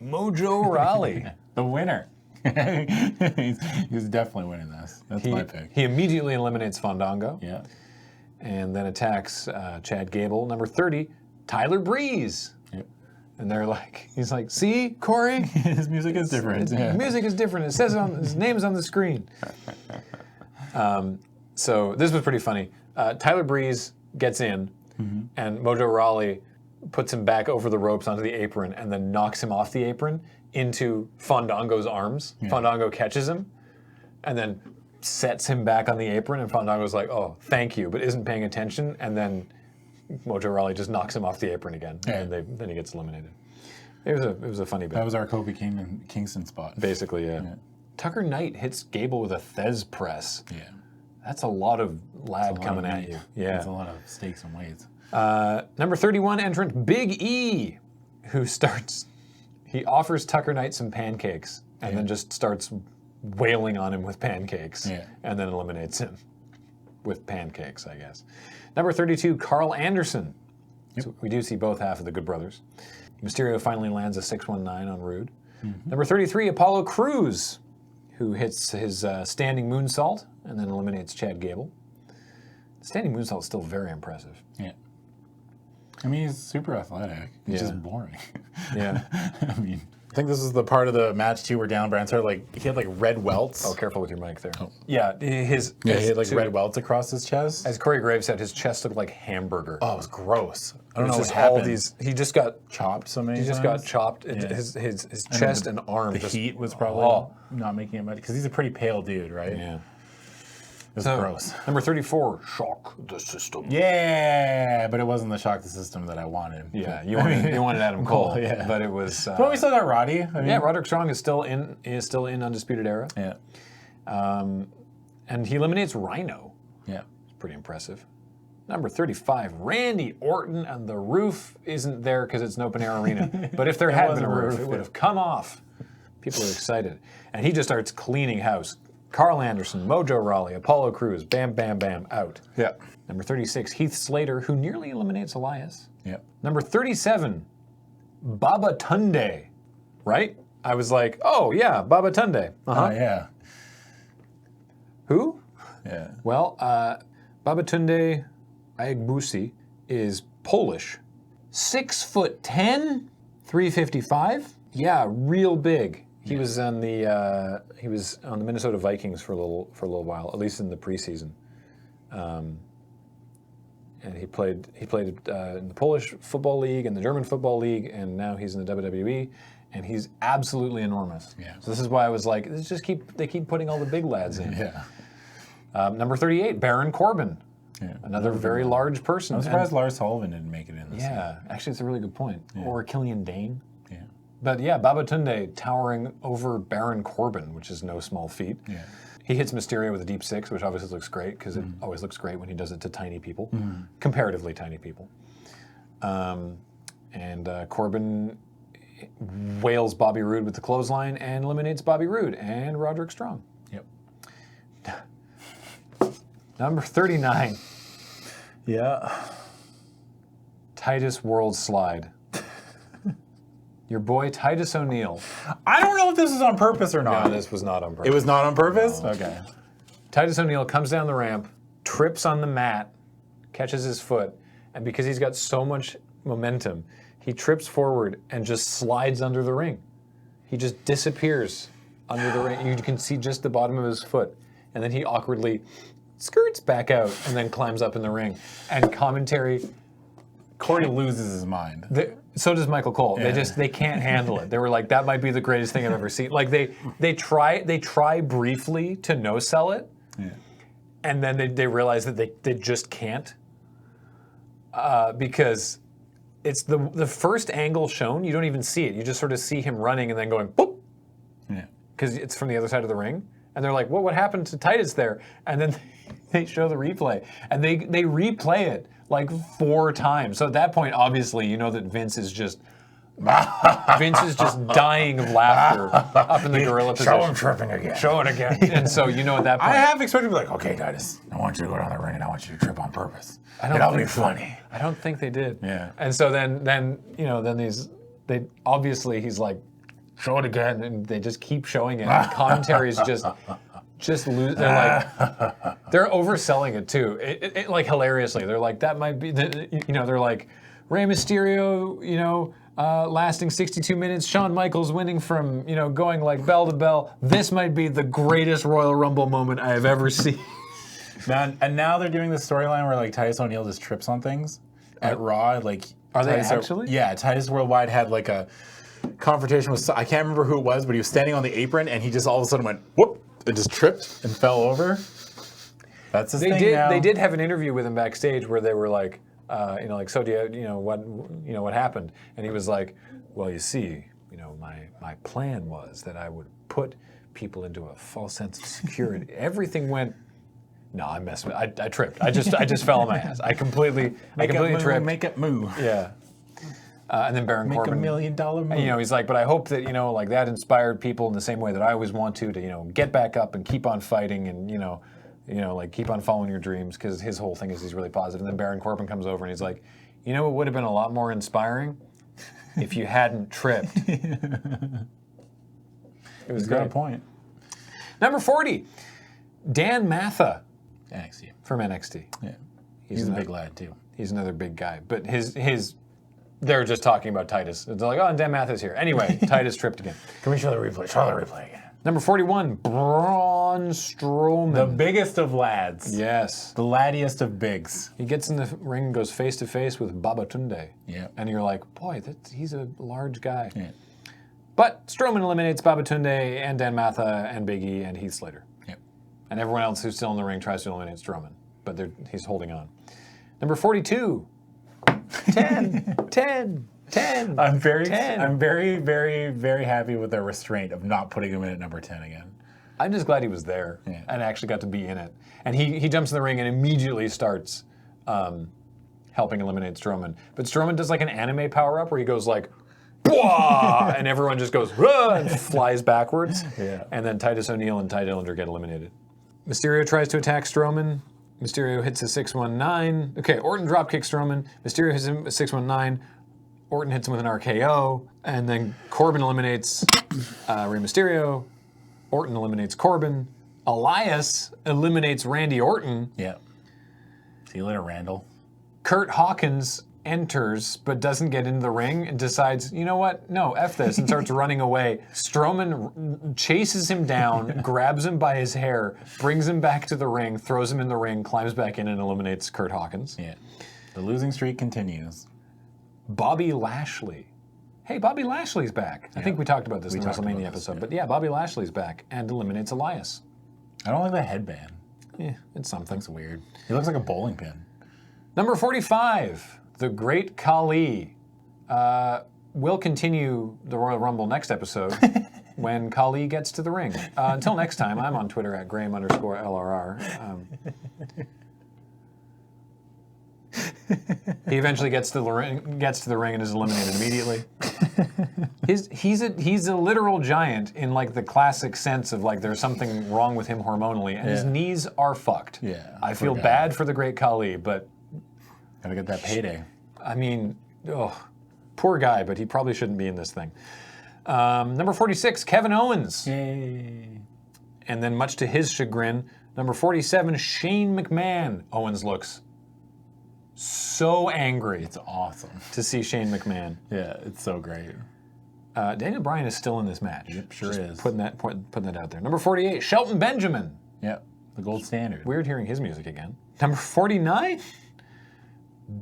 Mojo Rawley. The winner. he's definitely winning this. That's my pick. He immediately eliminates Fandango. Yeah. And then attacks Chad Gable. Number 30, Tyler Breeze. Yep. And they're like, he's like, see, Corey? His music is different. His music is different. It says his name's on the screen. So this was pretty funny. Tyler Breeze gets in, and Mojo Rawley puts him back over the ropes onto the apron and then knocks him off the apron into Fandango's arms. Yeah. Fandango catches him and then sets him back on the apron, and Fandango's like, oh, thank you, but isn't paying attention, and then Mojo Rawley just knocks him off the apron again, and then he gets eliminated. It was a funny bit. That was our Kofi Kingston spot. Basically, yeah. Tucker Knight hits Gable with a Thez press. Yeah. That's a lot of lad coming at you. Yeah. That's a lot of stakes and weights. Number 31 entrant, Big E, who he offers Tucker Knight some pancakes and then just starts wailing on him with pancakes and then eliminates him with pancakes, I guess. Number 32, Carl Anderson. Yep. So we do see both half of the Good Brothers. Mysterio finally lands a 619 on Rude. Number 33, Apollo Crews, who hits his standing moonsault and then eliminates Chad Gable. The standing moonsault is still very impressive. Yeah. I mean, he's super athletic. He's just boring. Yeah. I think this is the part of the match too where Daniel Bryan started he had red welts. Oh, careful with your mic there. Oh. Yeah, he had red welts across his chest. As Corey Graves said, his chest looked like hamburger. Oh, it was gross. I don't know what happened. He just got chopped so many times. He just got chopped. His chest and arm. The heat was probably not making it much, because he's a pretty pale dude, right? Yeah. It was gross. Number 34, Shock the System. Yeah, but it wasn't the Shock the System that I wanted. Yeah, you wanted Adam Cole. Yeah, but it was. But we still got Roddy. Roderick Strong is still in Undisputed Era. Yeah. And he eliminates Rhino. Yeah, it's pretty impressive. Number 35, Randy Orton, and the roof isn't there because it's an open air arena. But if there had been a roof, it would have come off. People are excited, and he just starts cleaning house. Carl Anderson, Mojo Rawley, Apollo Crews, bam, bam, bam, out. Yeah. Number 36, Heath Slater, who nearly eliminates Elias. Yeah. Number 37, Baba Tunde, right? I was like, oh, yeah, Baba Tunde. Yeah. Who? Yeah. Well, Baba Tunde Ayagbusi is Polish. 6'10", 355. Yeah, real big. He was on the Minnesota Vikings for a little while, at least in the preseason, and he played in the Polish Football League and the German Football League, and now he's in the WWE, and he's absolutely enormous. Yeah. So this is why I was like, they keep putting all the big lads in. Yeah. Number 38, Baron Corbin. Yeah. Another very large person. I'm surprised Lars Sullivan didn't make it in this. Yeah, actually, it's a really good point. Yeah. Or Killian Dane. Yeah. But yeah, Baba Tunde towering over Baron Corbin, which is no small feat. Yeah. He hits Mysterio with a deep six, which obviously looks great, because it always looks great when he does it to tiny people, comparatively tiny people. And Corbin wails Bobby Roode with the clothesline and eliminates Bobby Roode and Roderick Strong. Yep. Number 39. Yeah. Titus World Slide. Your boy Titus O'Neil. I don't know if this is on purpose or not. No, this was not on purpose. It was not on purpose? No. Okay. Titus O'Neil comes down the ramp, trips on the mat, catches his foot, and because he's got so much momentum, he trips forward and just slides under the ring. He just disappears under the ring. You can see just the bottom of his foot. And then he awkwardly skirts back out and then climbs up in the ring. And commentary... Corey loses his mind. So does Michael Cole. Yeah. They can't handle it. They were like, that might be the greatest thing I've ever seen. Like they try briefly to no sell it, and then they realize that they just can't, because it's the first angle shown. You don't even see it. You just sort of see him running and then going boop, because it's from the other side of the ring. And they're like, well, what happened to Titus there? And then they show the replay, and they replay it like 4 times. So at that point, obviously, you know that Vince is just Vince is just dying of laughter up in the gorilla position. Show him tripping again. Show it again. And so, you know, at that point, I have expected to be like, okay, Titus, I want you to go down the ring and I want you to trip on purpose. It'll be funny. I don't think they did. Yeah. And so then you know, then they obviously he's like, show it again, and they just keep showing it. And commentaries just lose. They're like, they're overselling it too. It like hilariously. They're like, that might be you know, they're like, Rey Mysterio, you know, lasting 62 minutes. Shawn Michaels winning from, you know, going like bell to bell. This might be the greatest Royal Rumble moment I have ever seen. Man, and now they're doing this storyline where like Titus O'Neil just trips on things at Raw. Like, Are they Titus, actually? Yeah, Titus Worldwide had like a confrontation with, I can't remember who it was, but he was standing on the apron and he just all of a sudden went whoop and just tripped and fell over. That's his thing now. They did have an interview with him backstage where they were like, you know, like, so do you know what happened? And he was like, well, you see, you know, my plan was that I would put people into a false sense of security. Everything went. No, I messed with it. I tripped. I just fell on my ass. I completely tripped. Make it move. Yeah. And then Baron Corbin. Make $1 million move. You know, he's like, but I hope that, you know, like that inspired people in the same way that I always want to, you know, get back up and keep on fighting and, you know, like keep on following your dreams, because his whole thing is he's really positive. And then Baron Corbin comes over and he's like, you know what would have been a lot more inspiring? If you hadn't tripped. It was got great. a point. Number 40, Dan Matha. NXT. From NXT. Yeah. He's a big lad too. He's another big guy. But they're just talking about Titus. They're like, oh, and Dan Matha's here. Anyway, Titus tripped again. Can we show the replay? Show the replay again. Number 41, Braun Strowman. The biggest of lads. Yes. The laddiest of bigs. He gets in the ring and goes face to face with Babatunde. Yeah. And you're like, boy, he's a large guy. Yeah. But Strowman eliminates Babatunde and Dan Matha and Big E and Heath Slater. And everyone else who's still in the ring tries to eliminate Strowman, but he's holding on. Number 42, 10. I'm very, very, very happy with their restraint of not putting him in at number 10 again. I'm just glad he was there and actually got to be in it. And he jumps in the ring and immediately starts helping eliminate Strowman. But Strowman does like an anime power-up where he goes like, "Bwah!" and everyone just goes, "Rah!" and flies backwards. Yeah. And then Titus O'Neil and Ty Dillinger get eliminated. Mysterio tries to attack Strowman. Mysterio hits a 619. Okay, Orton dropkicks Strowman. Mysterio hits him a 619. Orton hits him with an RKO. And then Corbin eliminates Rey Mysterio. Orton eliminates Corbin. Elias eliminates Randy Orton. Yeah. See you later, Randall. Kurt Hawkins enters but doesn't get into the ring and decides, you know what? No, F this, and starts running away. Strowman chases him down, grabs him by his hair, brings him back to the ring, throws him in the ring, climbs back in and eliminates Kurt Hawkins. Yeah. The losing streak continues. Bobby Lashley. Hey, Bobby Lashley's back. I think we talked about this in the WrestleMania episode, but yeah, Bobby Lashley's back and eliminates Elias. I don't like the headband. Yeah, it's something. It's weird. He looks like a bowling pin. Number 45. The Great Khali. We'll continue the Royal Rumble next episode when Khali gets to the ring. Until next time, I'm on Twitter at Graham_LRR. He eventually gets to the ring and is eliminated immediately. He's a literal giant in like the classic sense of like there's something wrong with him hormonally, and his knees are fucked. Yeah, I feel bad for the Great Khali, but gotta get that payday. I mean, poor guy, but he probably shouldn't be in this thing. Number 46, Kevin Owens. Yay. And then much to his chagrin, number 47, Shane McMahon. Owens looks so angry. It's awesome to see Shane McMahon. Yeah, it's so great. Daniel Bryan is still in this match. Yep, sure Just is. Putting that out there. Number 48, Shelton Benjamin. Yep, the gold standard. Weird hearing his music again. Number 49,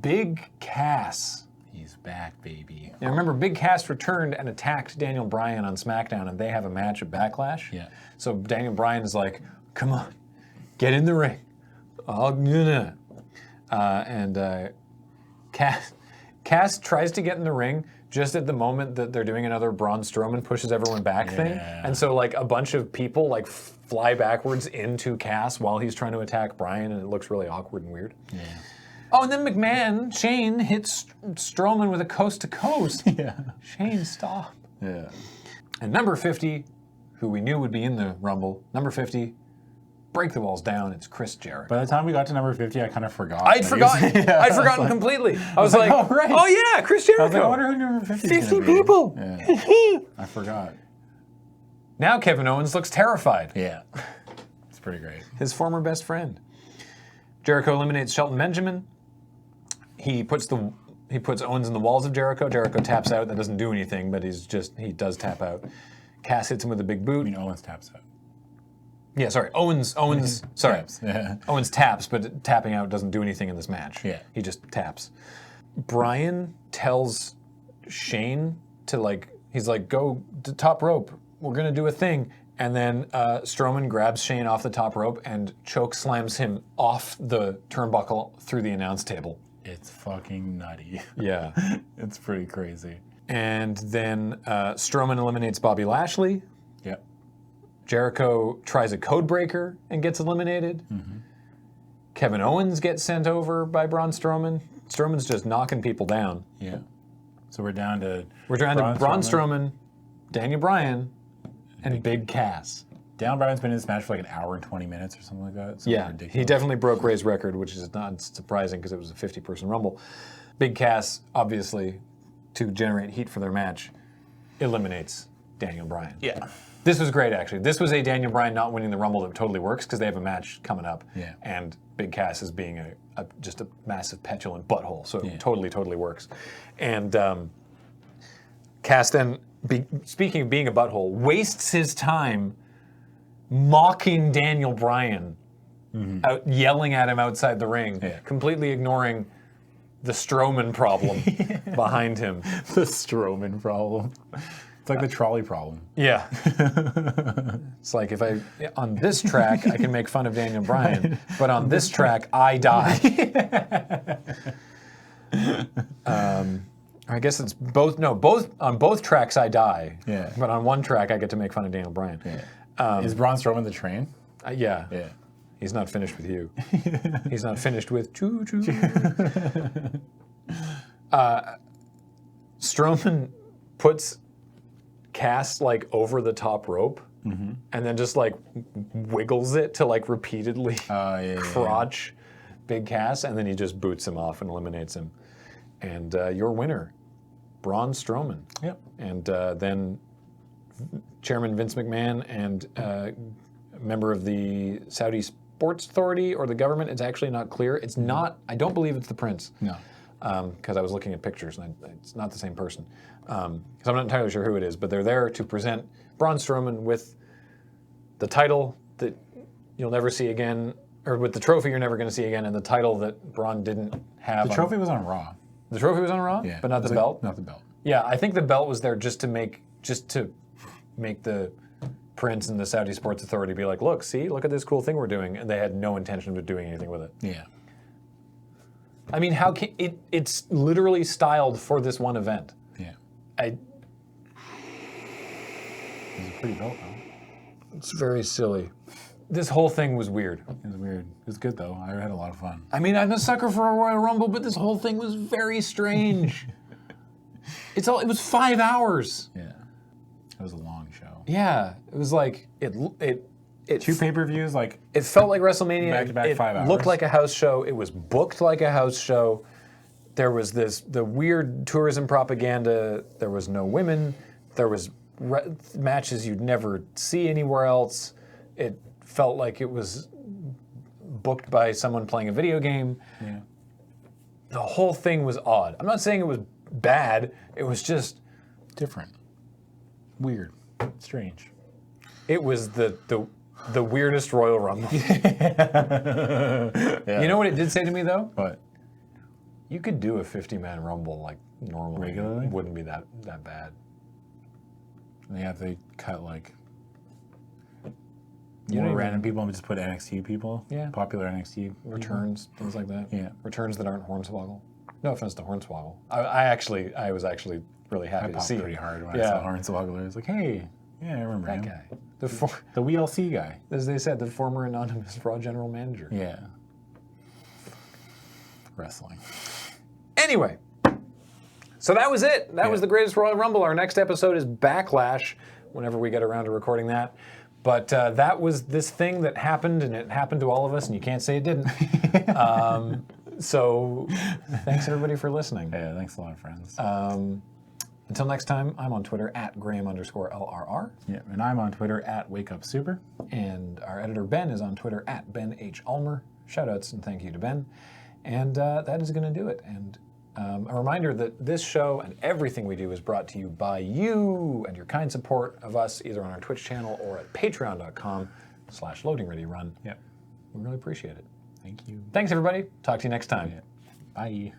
Big Cass. He's back, baby. Now remember, Big Cass returned and attacked Daniel Bryan on SmackDown, and they have a match at Backlash. Yeah. So Daniel Bryan is like, come on, get in the ring. Cass tries to get in the ring just at the moment that they're doing another Braun Strowman pushes everyone back thing. And so like a bunch of people like fly backwards into Cass while he's trying to attack Bryan, and it looks really awkward and weird. Yeah. Oh, and then Shane hits Strowman with a coast to coast. Yeah. Shane, stop. Yeah. And number 50, who we knew would be in the Rumble, number 50, break the walls down. It's Chris Jericho. By the time we got to number 50, I kind of forgot. I'd forgotten. I'd forgotten completely. I was like, oh, right. oh yeah, Chris Jericho. I was like, I wonder who number 50 is 50 gonna be. people. Yeah. I forgot. Now Kevin Owens looks terrified. Yeah. It's pretty great. His former best friend. Jericho eliminates Shelton Benjamin. He puts Owens in the walls of Jericho. Jericho taps out. That doesn't do anything, but he does tap out. Cass hits him with a big boot. I mean, Owens taps out. Yeah, sorry. Owens, sorry. Taps. Yeah. Owens taps, but tapping out doesn't do anything in this match. Yeah. He just taps. Brian tells Shane to he's like, go to top rope. We're going to do a thing. And then Strowman grabs Shane off the top rope and choke slams him off the turnbuckle through the announce table. It's fucking nutty. Yeah. It's pretty crazy. And then Strowman eliminates Bobby Lashley. Yep. Jericho tries a code breaker and gets eliminated. Mm-hmm. Kevin Owens gets sent over by Braun Strowman. Strowman's just knocking people down. Yeah. So we're down to Braun Strowman, Daniel Bryan, and Big Cass. Daniel Bryan's been in this match for like an hour and 20 minutes or something like that. Something ridiculous. He definitely broke Ray's record, which is not surprising because it was a 50-person Rumble. Big Cass, obviously, to generate heat for their match, eliminates Daniel Bryan. Yeah. This was great, actually. This was a Daniel Bryan not winning the Rumble that totally works because they have a match coming up. Yeah. And Big Cass is being just a massive petulant butthole, so it totally works. And Cass then, speaking of being a butthole, wastes his time mocking Daniel Bryan, out yelling at him outside the ring, completely ignoring the Strowman problem behind him. The Strowman problem. It's like the trolley problem. Yeah. It's like on this track, I can make fun of Daniel Bryan, but on this track, I die. I guess it's both. No, on both tracks I die. Yeah. But on one track I get to make fun of Daniel Bryan. Yeah. Is Braun Strowman the train? Yeah. Yeah. He's not finished with you. He's not finished with choo choo. Strowman puts Cass over the top rope, and then just wiggles it to repeatedly crotch Big Cass, and then he just boots him off and eliminates him. And your winner, Braun Strowman. Yep. And then Chairman Vince McMahon and member of the Saudi Sports Authority or the government, it's actually not clear. It's not, I don't believe it's the prince. No. Because I was looking at pictures and it's not the same person. Because I'm not entirely sure who it is, but they're there to present Braun Strowman with the title that you'll never see again, or with the trophy you're never going to see again, and the title that Braun didn't have. The trophy was on Raw. The trophy was on Raw? Yeah. But not the belt? Not the belt. Yeah, I think the belt was there just to make the prince and the Saudi Sports Authority be like, look at this cool thing we're doing, and they had no intention of doing anything with it. Yeah. I mean, how can it's literally styled for this one event. Yeah. It's a pretty belt, though. It's very silly. This whole thing was weird. It was weird. It was good, though. I had a lot of fun. I mean, I'm a sucker for a Royal Rumble, but this whole thing was very strange. It was 5 hours. Yeah. It was a long show. Yeah. It was it 2 pay-per-views, it felt like WrestleMania. Back-to-back 5 hours. It looked like a house show. It was booked like a house show. There was the weird tourism propaganda. There was no women. There was matches you'd never see anywhere else. It felt like it was booked by someone playing a video game. Yeah. The whole thing was odd. I'm not saying it was bad. It was just different. Weird. Strange. It was the weirdest Royal Rumble. Yeah. You know what it did say to me, though? What? You could do a 50-man Rumble normally. Regularly? It wouldn't be that bad. Yeah, if they cut You more don't random people and just put NXT people. Yeah. Popular NXT Returns, things like that. Yeah. Returns that aren't Hornswoggle. No offense to Hornswoggle. I was actually really happy I to popped see pretty him. hard when I saw Hornswoggle. I was like, hey, yeah, I remember That him. guy. The WLC guy. As they said, the former anonymous Raw general manager. Yeah. wrestling. Anyway, so that was it. That was the Greatest Royal Rumble. Our next episode is Backlash, whenever we get around to recording that. But that was this thing that happened, and it happened to all of us, and you can't say it didn't. So thanks, everybody, for listening. Yeah, thanks a lot, friends. Until next time, I'm on Twitter @Graham_LRR. Yeah, and I'm on Twitter @WakeUpSuper. And our editor, Ben, is on Twitter @BenHUlmer. Shoutouts and thank you to Ben. And that is going to do it. And a reminder that this show and everything we do is brought to you by you and your kind support of us, either on our Twitch channel or at patreon.com/LoadingReadyRun. Yep. We really appreciate it. Thank you. Thanks, everybody. Talk to you next time. Yeah. Bye.